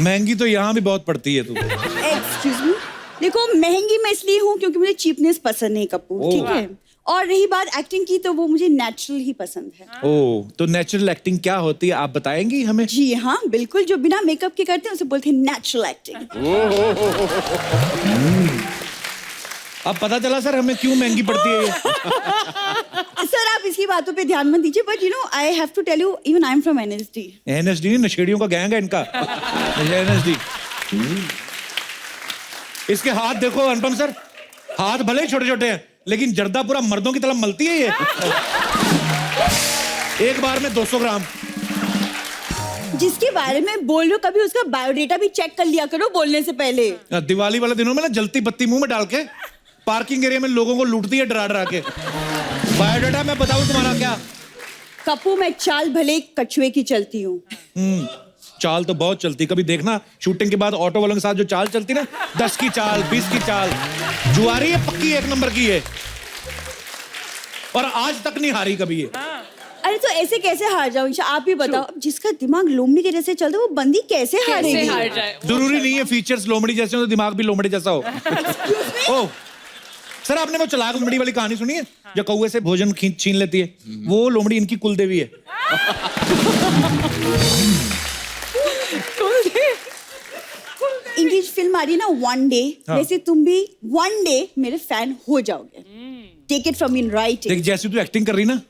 महंगी तो यहाँ भी बहुत पड़ती है तू। एक्सक्यूज मी, देखो महंगी मैं इसलिए हूँ क्योंकि मुझे चीपनेस पसंद नहीं कपूर, ठीक है? और रही बात एक्टिंग की, तो वो मुझे नेचुरल ही पसंद है। ओ, तो नेचुरल एक्टिंग क्या होती है आप बताएंगी हमें? जी हाँ बिल्कुल, जो बिना मेकअप के करते हैं उसे बोलते हैं नेचुरल एक्टिंग। अब पता चला सर हमें क्यों महंगी पड़ती है ये। सर आप इसकी बातों पे ध्यान मत दीजिए, but you know I have to tell you, even I am from NSD। NSD नशेड़ियों का गैंग है इनका। NSD। इसके हाथ देखो अनुपम सर, हाथ भले ही छोटे छोटे हैं लेकिन जर्दा पूरा मर्दों की तरह मलती है ये। एक बार में 200 ग्राम। जिसके बारे में बोल रहे हो कभी उसका बायोडेटा भी चेक कर लिया करो बोलने से पहले। दिवाली वाले दिनों में ना जलती बत्ती मुंह में डाल के पार्किंग एरिया में लोगों को लूटती है डरा डरा के। बायोडाटा मैं बताऊं तुम्हारा क्या? कप्पू मैं चाल भले कछुए की चलती हूँ। चाल तो बहुत चलती, कभी देखना शूटिंग के बाद ऑटो वालों के साथ जो चाल चलती ना, 10 की चाल, 20 की चाल, जुआरी है पक्की, 1 नंबर की है, और आज तक नहीं हारी कभी ये। अरे तो ऐसे कैसे हार जाऊं? आप ही बताओ, जिसका दिमाग लोमड़ी के जैसे चलता है वो बंदी कैसे हारेगी? हार जाए? जरूरी नहीं है फीचर्स लोमड़ी जैसे हो तो दिमाग भी लोमड़ी जैसा हो। ओ सर, आपने वो चलाक लोमड़ी वाली कहानी सुनी है जो कौवे से भोजन छीन लेती है? वो लोमड़ी इनकी कुलदेवी है। इनकी फिल्म आ रही है ना वन डे, वैसे तुम भी वन डे मेरे फैन हो जाओगे। Take it from me in writing. देख जैसी तू एक्टिंग कर रही ना,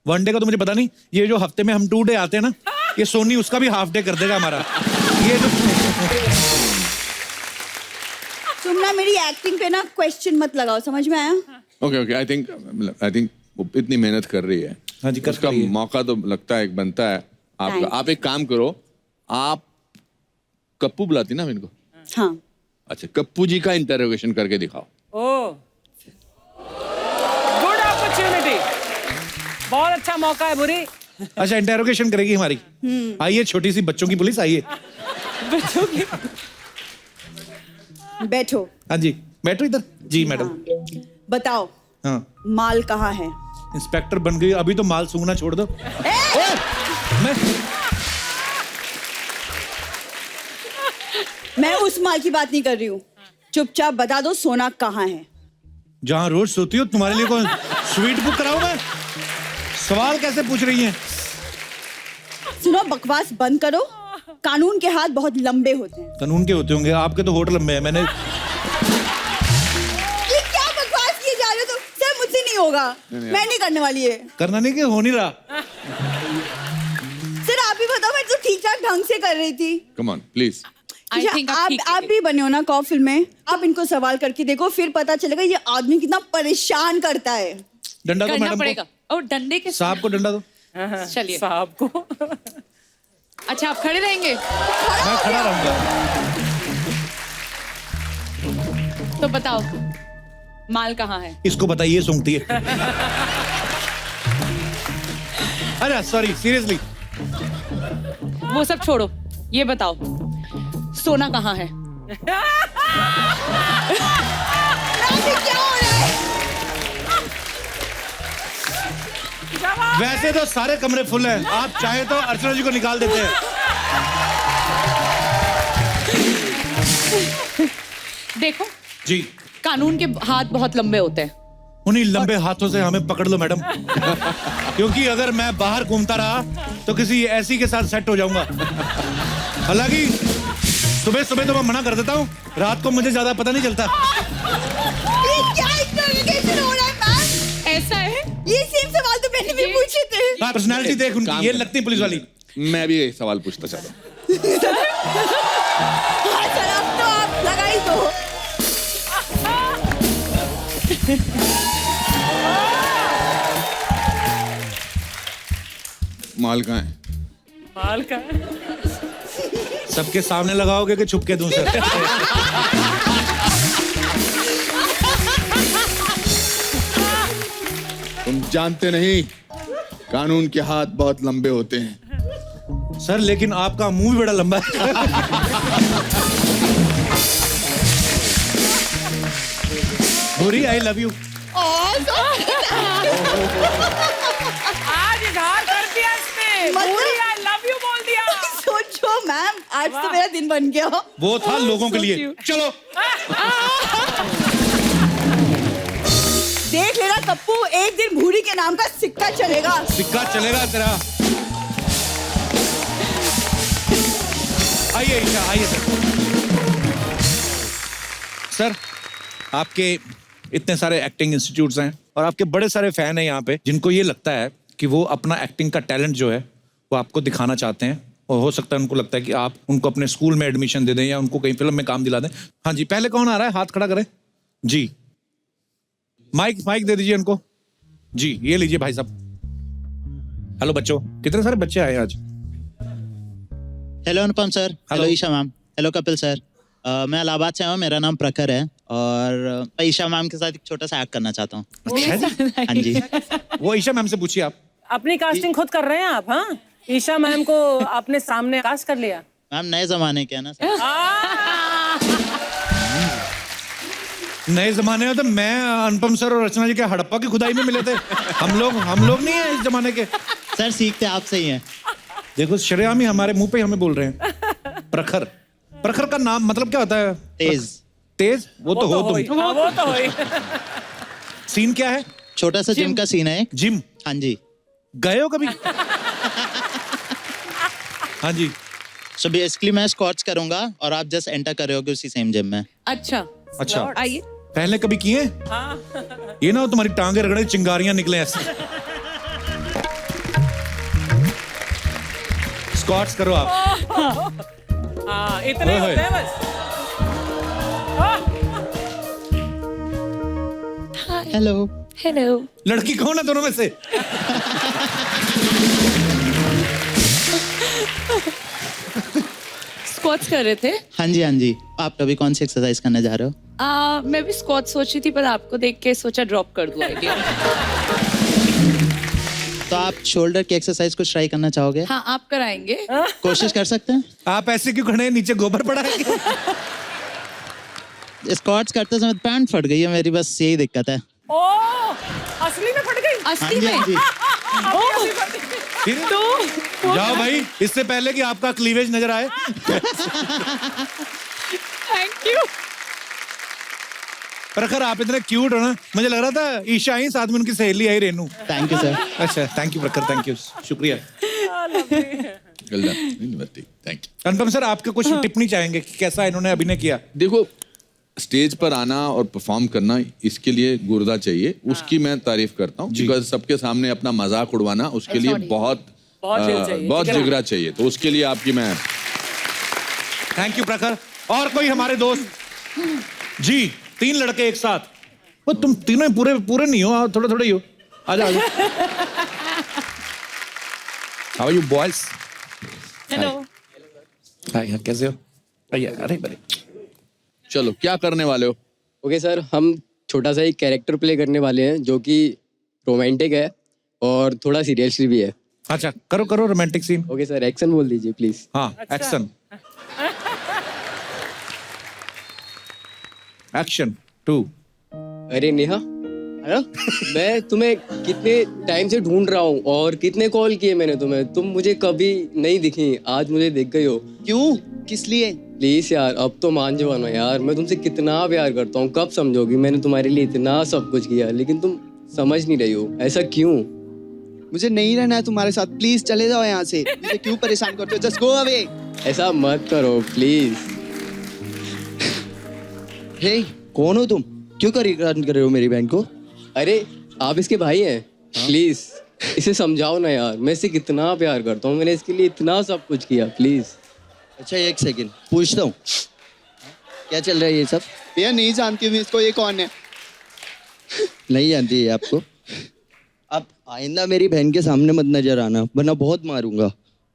वन डे का तो मुझे पता नहीं, ये जो हफ्ते में हम 2 डे आते हैं ना, ये सोनी उसका भी हाफ डे कर देगा हमारा। ये जो तुम ना मेरी एक्टिंग पे ना क्वेश्चन मत लगाओ, समझ में आया? ओके आई थिंक वो इतनी मेहनत कर रही है, हाँ जी, उसका मौका तो लगता है बनता है आपका। आप एक काम करो, आप कप्पू बुलाती ना इनको? हाँ। अच्छा, कप्पू जी का इंटरोगेशन करके दिखाओ। ओह, गुड अपॉर्चुनिटी, बहुत अच्छा मौका है बुरी। अच्छा, इंटरोगेशन करेगी हमारी। आइए छोटी सी बच्चों की पुलिस, आइए। बच्चों की बैठो। हाँ जी, बैठो इधर जी मैडम। बताओ, हाँ, माल कहाँ है? इंस्पेक्टर बन गई, अभी तो माल सूंघना छोड़ दो। मैं उस माल की बात नहीं कर रही हूँ, चुपचाप बता दो सोना कहाँ है? जहाँ रोज सोती हो, तुम्हारे लिए कौन स्वीट बुक कराऊं मैं? सवाल कैसे पूछ रही हैं? सुनो, बकवास बंद करो, कानून के हाथ बहुत लंबे होते हैं। कानून के होते होंगे, आपके तो होठ लंबे हैं। मैंने ये क्या बकवास किए जा रहे हो तुम? सर मुझसे नहीं होगा, मैं नहीं करने वाली है। करना नहीं कि हो नहीं रहा। सर आप ही बताओ, मैं तो ठीक ठाक ढंग से कर रही थी। Come on please. आप भी बने हो ना कॉ फिल्म में, आप इनको सवाल करके देखो, फिर पता चलेगा ये आदमी कितना परेशान करता है। डंडा दो मैडम पड़ेगा। और डंडे के साहब को डंडा दो। चलिए साहब को। अच्छा, आप खड़े रहेंगे? मैं खड़ा रहूंगा। तो बताओ, माल कहाँ है? इसको बताइए, सूंघती है। अरे सॉरी, सीरियसली। वो सब छोड़ो, ये बताओ सोना कहाँ है? क्या हो रहा है? वैसे तो सारे कमरे फुल हैं, आप चाहे तो अर्चना जी को निकाल देते हैं। देखो जी, कानून के हाथ बहुत लंबे होते हैं। उन्हीं लंबे हाथों से हमें पकड़ लो मैडम, क्योंकि अगर मैं बाहर घूमता रहा तो किसी ऐसी के साथ सेट हो जाऊंगा। हालांकि सुबह सुबह तो मैं मना कर देता हूँ, रात को मुझे ज्यादा पता नहीं चलता। क्या इंटरोगेशन हो रहा है मैम? ऐसा है? ये सेम सवाल तो मैंने भी पूछे थे। पर्सनालिटी देख उनकी, ये लगती पुलिस वाली। मैं भी यही सवाल पूछता चाहता हूँ। हाँ सर, अब तो आप लगा ही दो। माल कहाँ है? माल का सबके सामने लगाओगे कि छुप के दूं सर? तुम जानते नहीं, कानून के हाथ बहुत लंबे होते हैं। सर लेकिन आपका मुंह भी बड़ा लंबा है। भूरी, आई लव यू। आज इजहार कर दिया इसने। पूरी आई लव यू बोल दिया। सोचो मैम, आज तो मेरा दिन बन गया। वो था लोगों के लिए। चलो देख लेना कप्पू, एक दिन भूरी के नाम का सिक्का चलेगा। सिक्का चलेगा तेरा। आइए ईशा, आइए सर। सर आपके इतने सारे एक्टिंग इंस्टीट्यूट्स हैं और आपके बड़े सारे फैन हैं यहाँ पे, जिनको ये लगता है कि वो अपना एक्टिंग का टैलेंट जो है वो आपको दिखाना चाहते हैं, और हो सकता है उनको लगता है कि आप उनको अपने स्कूल में एडमिशन दे दें या उनको कहीं फिल्म में काम दिला दें। हाँ जी, पहले कौन आ रहा है? हाथ खड़ा करें जी। माइक दे दीजिए उनको जी। ये लीजिए भाई साहब। हेलो बच्चों, कितने सारे बच्चे आए आज? Hello Anupam sir, hello Isha ma'am, hello Kapil sir. मैं इलाहाबाद से हूँ, मेरा नाम प्रखर है और ईशा मैम के साथ एक छोटा सा एक्ट करना चाहता हूँ। अच्छा जी। हाँ जी। वो ईशा मैम से पूछिए आप। अपनी कास्टिंग खुद कर रहे हैं आप? हाँ, ईशा मैम को आपने सामने कास्ट कर लिया। मैम नए जमाने के है ना सर। नए जमाने में तो मैं अनुपम सर और रचना जी के हड़प्पा की खुदाई में मिले थे। हम लोग नहीं है इस जमाने के। सर सीखते आपसे ही हैं। देखो श्रेयाम ही हमारे मुंह पे हमें बोल रहे हैं। प्रखर, प्रखर का नाम मतलब क्या होता है? तेज। तेज? वो तो हो तुम। वो तो हो ही। सीन क्या है? छोटा सा जिम का सीन है। जिम? हाँ जी। गए हो कभी? हाँ जी। सो बेसिकली मैं स्क्वाट्स करूंगा और आप जस्ट एंटर कर रहे होगे उसी सेम जिम में। अच्छा अच्छा, आइए। पहले कभी किए? ये ना हो तुम्हारी टांगे रगड़े चिंगारियां निकले ऐसे। स्क्वाट्स करो आप। हाँ, इतने होते हैं बस। हेलो। हेलो। लड़की कौन है दोनों में से? स्क्वाट्स कर रहे थे? हाँ जी हाँ जी। आप कभी कौन सी एक्सरसाइज करने जा रहे हो? मैं भी स्क्वाट सोची थी पर आपको देख के सोचा ड्रॉप कर दूं आइडिया। तो आप शोल्डर की एक्सरसाइज कुछ ट्राई करना चाहोगे? हाँ, आप कराएंगे? कोशिश कर सकते हैं। आप ऐसे क्यों खड़े हैं? नीचे गोबर पड़ा है क्या? स्क्वाट्स करते समय पैंट फट गई है मेरी, बस यही दिक्कत है। असली में फट गई? असली में? तो जाओ भाई, इससे पहले कि आपका क्लीवेज नजर आए। Thank you. प्रखर आप इतने क्यूट हो ना, मुझे लग रहा था ईशा आई, साथ में उनकी सहेली आई रेनू। Thank you sir. अच्छा, thank you Prakhar, thank you, शुक्रिया। Thank you. अनुपम सर, आपका कुछ टिप्पणी चाहेंगे कि कैसा इन्होंने अभिनय किया? देखो, स्टेज पर आना और परफॉर्म करना, इसके लिए गुर्दा चाहिए, उसकी मैं तारीफ करता हूँ। बिकॉज सबके सामने अपना मजाक उड़वाना, उसके लिए बहुत जिगरा चाहिए। तो उसके लिए आपकी मैं थैंक यू प्रखर। और कोई हमारे दोस्त जी? 3 लड़के एक साथ। वो तुम तीनों पूरे नहीं हो, थोड़े थोड़े ही हो। आजा आजा। How are you boys? Hello. Hi, कैसे हो? अरे बड़े। चलो, क्या करने वाले हो? ओके सर, हम छोटा सा एक कैरेक्टर प्ले करने वाले हैं जो कि रोमांटिक है और थोड़ा सीरियस भी है। अच्छा, करो romantic scene. Okay sir, action बोल दीजिए प्लीज। हाँ, एक्शन। एक्शन 2। अरे नेहा, मैं तुम्हें कितने टाइम से ढूंढ रहा हूँ और कितने कॉल किए मैंने तुम्हें, तुम मुझे कभी नहीं दिखी, आज मुझे दिख गई हो। क्यों? किस लिए? प्लीज यार, अब तो मान जाओ ना यार, मैं तुमसे कितना प्यार करता हूँ, कब समझोगी? मैंने तुम्हारे लिए इतना सब कुछ किया लेकिन तुम समझ नहीं रही हो, ऐसा क्यों? मुझे नहीं रहना है तुम्हारे साथ, प्लीज चले जाओ यहाँ से। मुझे क्यों परेशान करते हो? Just go away. ऐसा मत करो प्लीज। हे, कौन हो तुम? क्यों परेशान कर रहे हो मेरी बहन को? अरे आप इसके भाई हैं, प्लीज इसे समझाओ ना यार, मैं इसे कितना प्यार करता हूँ, मैंने इसके लिए इतना सब कुछ किया, प्लीज। अच्छा, एक सेकंड पूछता हूँ, क्या चल रहा है ये सब? भैया नहीं जानती हूँ इसको, ये कौन है? नहीं जानती है आपको? आप आइंदा मेरी बहन के सामने मत नजर आना, वरना बहुत मारूंगा।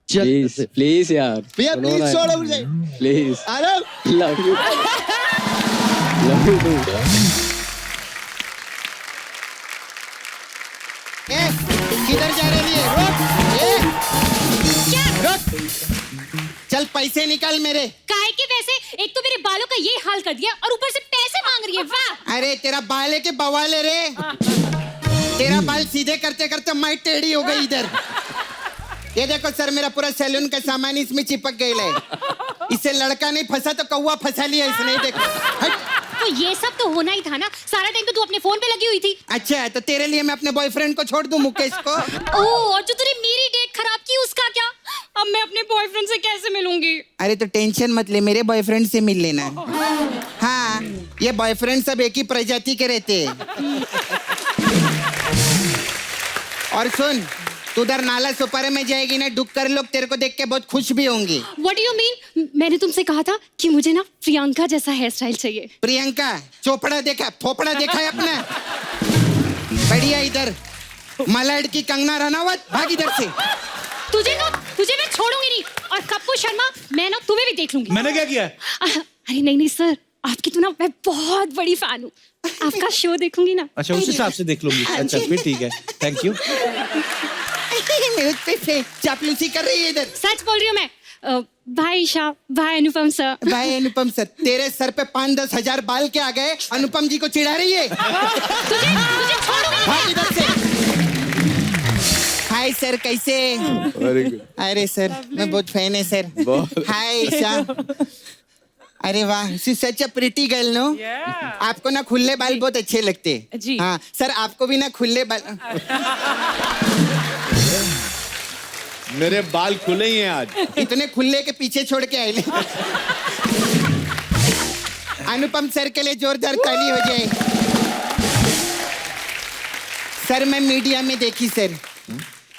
प्लीज प्लीज यार भैया, प्लीज छोड़ो मुझे, प्लीज। अरे लव यू, लव यू। किधर जा रही है? रुक, चल पैसे निकाल मेरे। काहे के वैसे? एक तो मेरे बालों का ये हाल कर दिया और ऊपर से पैसे मांग रही है। वाह! अरे तेरा बाल है के बवाल है रे? तेरा बाल सीधे करते करते मैं टेढ़ी हो गई इधर। ये देखो सर, मेरा पूरा सैलून का सामान इसमें चिपक गया है। इससे लड़का नहीं फंसा तो कौवा फंसा लिया इसने। देखो, तो ये सब तो होना ही था ना, सारा टाइम तो तू अपने फोन पे लगी हुई थी। अच्छा, तो तेरे लिए मैं अपने बॉयफ्रेंड को छोड़ दूं, मुकेश को? ओह, और जो तूने मेरी डेट खराब की उसका क्या? अब मैं अपने बॉयफ्रेंड से कैसे मिलूंगी? अरे तो टेंशन मत ले, मेरे बॉयफ्रेंड से मिल लेना। हाँ, ये बॉयफ्रेंड सब एक ही प्रजाति के रहते हैं। और सुन, तू उधर नाला सुपारे में जाएगी ना, डुक्कर लोग तेरे को देख के बहुत खुश भी होंगे। What do you mean? मैंने तुमसे कहा था कि मुझे ना प्रियंका जैसा हेयर स्टाइल चाहिए। प्रियंका चोपड़ा देखा, फोपड़ा देखा है अपना? बढ़िया, इधर मलाड की कंगना रनावत, भाग इधर से। तुझे मैं छोड़ूंगी नहीं, और कप्पू शर्मा, मैं ना तुम्हें भी देख लूंगी। मैंने क्या किया? अरे नहीं सर, आपकी तो ना मैं बहुत बड़ी फैन हूँ, आपका शो देखूंगी ना। अच्छा, उस हिसाब से देख लूंगी। अच्छा, फिर ठीक है, थैंक यू। चापलूसी कर रही है इधर। सच बोल रही हूँ मैं। भाई ईशा, भाई अनुपम सर। भाई अनुपम सर, तेरे सर पे 5-10 हजार बाल के आ गए, अनुपम जी को चिढ़ा रही है। तुझे छोड़ूंगा भाग इधर से। हाय सर, कैसे? अरे सर, मैं बहुत फैन है सर। हाय ईशा। अरे वाह, she such a pretty girl no. आपको ना खुले बाल बहुत अच्छे लगते जी। हाँ सर, आपको भी ना खुले बाल। मेरे बाल खुले ही हैं आज। इतने खुले के पीछे छोड़ के आए। अनुपम सर के लिए जोरदार ताली हो जाए। सर मैं मीडिया में देखी सर,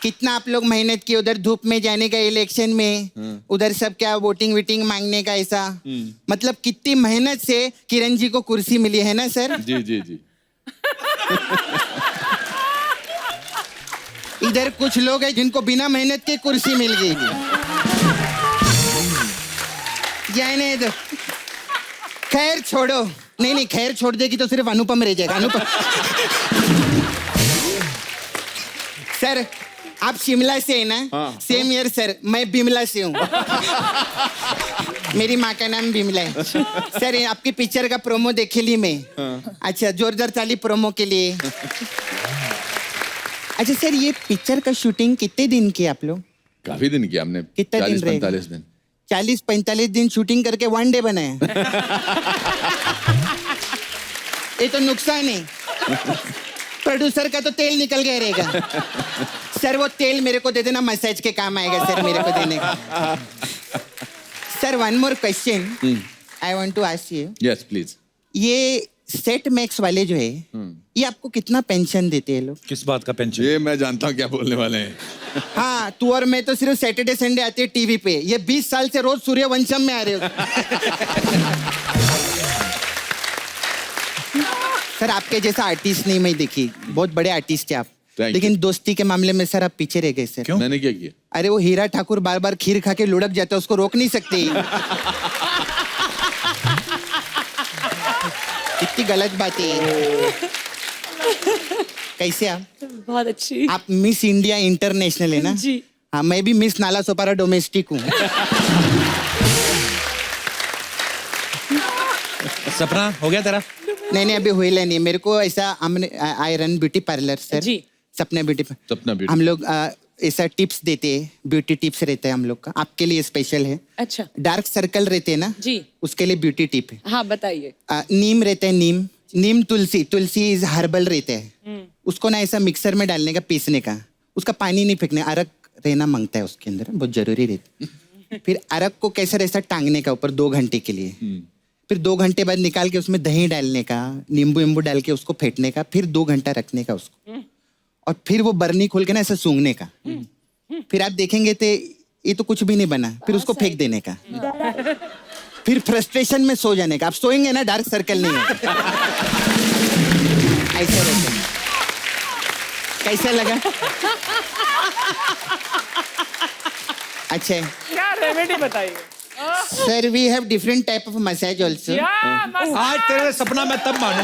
कितना आप लोग मेहनत किए उधर धूप में जाने का इलेक्शन में, उधर सब क्या वोटिंग वीटिंग मांगने का ऐसा, मतलब कितनी मेहनत से किरण जी को कुर्सी मिली है ना सर। जी जी जी। इधर कुछ लोग हैं जिनको बिना मेहनत के कुर्सी मिल गई। जाने दो, खैर छोड़ो। नहीं खैर छोड़ देगी तो सिर्फ अनुपम रह जाएगा। अनुपम सर, आप शिमला से है ना? सेम ईयर सर, मैं बिमला से हूँ। मेरी माँ का नाम बिमला है। सर ये आपकी पिक्चर का प्रोमो देखे ली मैं। अच्छा, जोरदार ताली प्रोमो के लिए। अच्छा सर, ये पिक्चर का शूटिंग कितने दिन की आप लोग? काफी दिन किया हमने। कितना दिन 40-45 दिन। 40-45 दिन शूटिंग करके 1 डे बनाया। ये तो नुकसान है। प्रोड्यूसर का तो तेल निकल गया रहेगा। सर वो तेल मेरे को दे देना, मसाज के काम आएगा सर मेरे को देने का। Sir one more question I want to ask you. Yes please. ये सेट मैक्स वाले जो है, ये आपको कितना पेंशन देते हैं लोग? किस बात का पेंशन? ये मैं जानता हूँ क्या बोलने वाले हैं। हाँ, तू और मैं तो सिर्फ सैटरडे संडे आते हैं टीवी पे। ये 20 साल से रोज सूर्यवंशम में आ रहे हो। सर आपके जैसा आर्टिस्ट नहीं मैं देखी, बहुत बड़े आर्टिस्ट है आप, लेकिन दोस्ती के मामले में सर आप पीछे रह गए सर। क्यों? मैंने क्या किया? अरे वो हीरा ठाकुर बार बार खीर खा के लुढ़क जाता है, उसको रोक नहीं सकते। इतनी गलत बात है। कैसे आप? बहुत अच्छी। आप मिस इंडिया इंटरनेशनल है ना? जी। हाँ, मैं भी मिस नाला सोपारा डोमेस्टिक हूँ। सपना हो गया तेरा? नहीं अभी हुई नहीं। मेरे को ऐसा I run beauty parlour sir. जी। सपना ब्यूटी। सपना ब्यूटी। हम लोग ऐसा टिप्स देते हैं, ब्यूटी टिप्स रहता है हम लोग का, आपके लिए स्पेशल है। अच्छा। डार्क सर्कल रहते हैं ना जी, उसके लिए ब्यूटी टिप है। हाँ बताइए। नीम रहता है, नीम तुलसी इज हर्बल रहते हैं। उसको ना ऐसा मिक्सर में डालने का, पीसने का, उसका पानी नहीं फेंकने, अरक रहना मांगता है उसके अंदर, बहुत जरूरी रहता। फिर अरक को कैसा ऐसा टांगने का ऊपर 2 घंटे के लिए, फिर 2 घंटे बाद निकाल के उसमें दही डालने का, नींबू डाल के उसको फेंटने का, फिर 2 घंटा रखने का उसको, और फिर वो बर्नी खोल के ना ऐसा सूंघने का। फिर आप देखेंगे तो ये तो कुछ भी नहीं बना, फिर उसको फेंक देने का, फिर फ्रस्ट्रेशन में सो जाने का। आप सोएंगे ना, डार्क सर्कल नहीं होगा। ऐसा रहता है। कैसा लगा? अच्छा क्या रेमेडी बताइए sir? We have different type of massage also. आज तेरे सपना मैं तब मानू।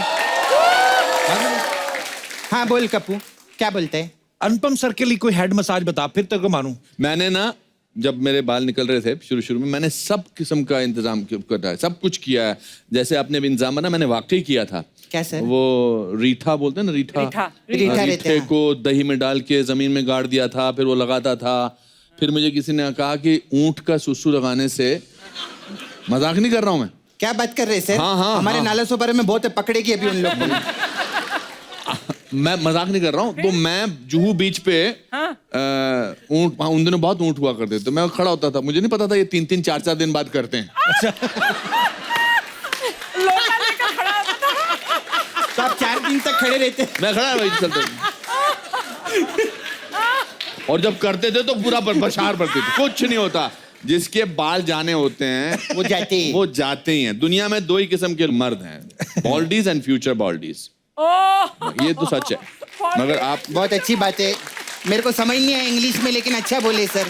हाँ बोल कपूर, क्या बोलते हैं? अनुपम सर के लिए कोई हेड मसाज बता, फिर तेरे को मानू। मैंने ना, जब मेरे बाल निकल रहे थे शुरू में, मैंने सब किस्म का इंतजाम करा है, सब कुछ किया है। जैसे आपने भी इंतजाम बना, मैंने वाकई किया था। क्या सर? वो रीठा बोलते हैं ना, रीठा रीठे को दही में डाल के जमीन में गाड़ दिया था, फिर वो लगाता था। फिर मुझे किसी ने कहा कि ऊंट का सुसु लगाने से, मजाक नहीं कर रहा हूं मैं। क्या बात कर रहे हैं सर? हाँ, हमारे नाला सोपारे में बहुत पकड़ेगी अभी उन लोग को। मैं मजाक नहीं कर रहा हूँ। तो मैं जुहू बीच पे ऊंट, उन दिनों बहुत ऊंट हुआ करते थे, मैं खड़ा होता था, मुझे नहीं पता था ये 3-3, 4-4 दिन बाद करते हैं। तो आप 4 दिन तक खड़े रहते? मैं खड़ा वही चलते। और जब करते थे तो पूरा बशार पड़ते थे, कुछ नहीं होता। जिसके बाल जाने होते हैं वो जाते ही हैं। दुनिया में 2 ही किस्म के मर्द हैं, बॉल्डीज एंड फ्यूचर बॉल्डीज। ये तो सच है। मगर आप, बहुत अच्छी बात है, मेरे को समझ नहीं आया इंग्लिश में, लेकिन अच्छा बोले सर।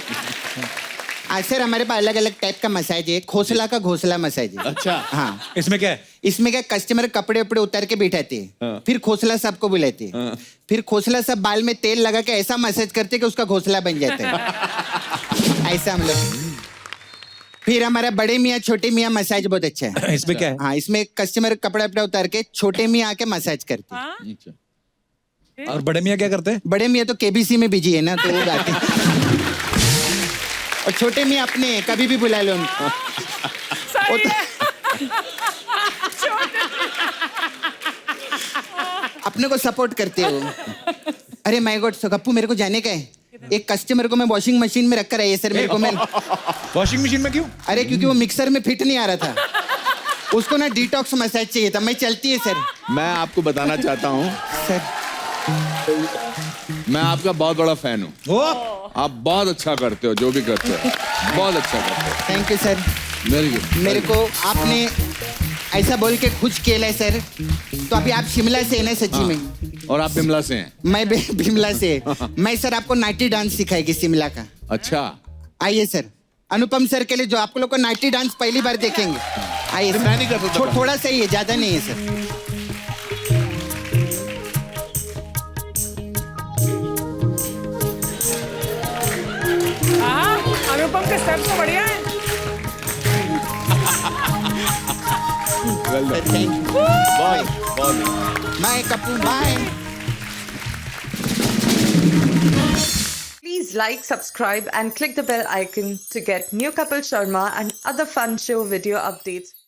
सर हमारे पास अलग अलग टाइप का मसाज है। खोसला का घोसला मसाज है। अच्छा। हाँ। इसमें क्या है? इसमें क्या, कस्टमर कपड़े उपड़े उतार के बिठाते हैं, फिर खोसला साहब को बुलाते हैं, फिर खोसला साहब बाल में तेल लगा के ऐसा मसाज करते कि उसका घोसला बन जाता है। ऐसा हम लोग। फिर हमारा बड़े मियाँ छोटे मियाँ मसाज बहुत अच्छा है। इसमें क्या है? हाँ, इसमें कस्टमर कपड़ा उपड़ा उतार के छोटे मियाँ आके मसाज करते हैं। अच्छा। और बड़े मियाँ क्या करते हैं? बड़े मियाँ तो केबीसी में बिजी है ना, तो वो गाते हैं। और छोटे मियाँ अपने हैं, कभी भी बुला लो उनको। वो तो अपने को सपोर्ट करते हो। अरे माय गॉड गप्पू, मेरे को जाने का है। एक कस्टमर को मैं वॉशिंग मशीन में रखकर आई है सर। मेरे को मैं वॉशिंग मशीन में क्यों? अरे क्योंकि वो मिक्सर में फिट नहीं आ रहा था, उसको ना डिटॉक्स मसाज चाहिए था। मैं चलती है सर। मैं आपको बताना चाहता हूँ सर, मैं आपका बहुत बड़ा फैन हूँ। आप बहुत अच्छा करते हो, जो भी करते हो बहुत अच्छा करते हो। Thank you sir. Very good. मेरे को आपने ऐसा बोल के खुश किया है सर। तो अभी आप शिमला से है ना सच्ची में? और आप बिमला से हैं? मैं बिमला से। मैं सर आपको नाइटी डांस सिखाएगी शिमला का। अच्छा। आइए सर, अनुपम सर के लिए जो आप लोग को नाइटी डांस पहली बार देखेंगे। आइए सर। मैं नहीं कर सकता। थोड़ा सा ही है, ज्यादा नहीं है सर। अनुपम के स्टेप तो बढ़िया है। Well done. Thank you. बहुत। Bye, Kapu. Bye. Please like, subscribe and click the bell icon to get new Kapil Sharma and other fun show video updates.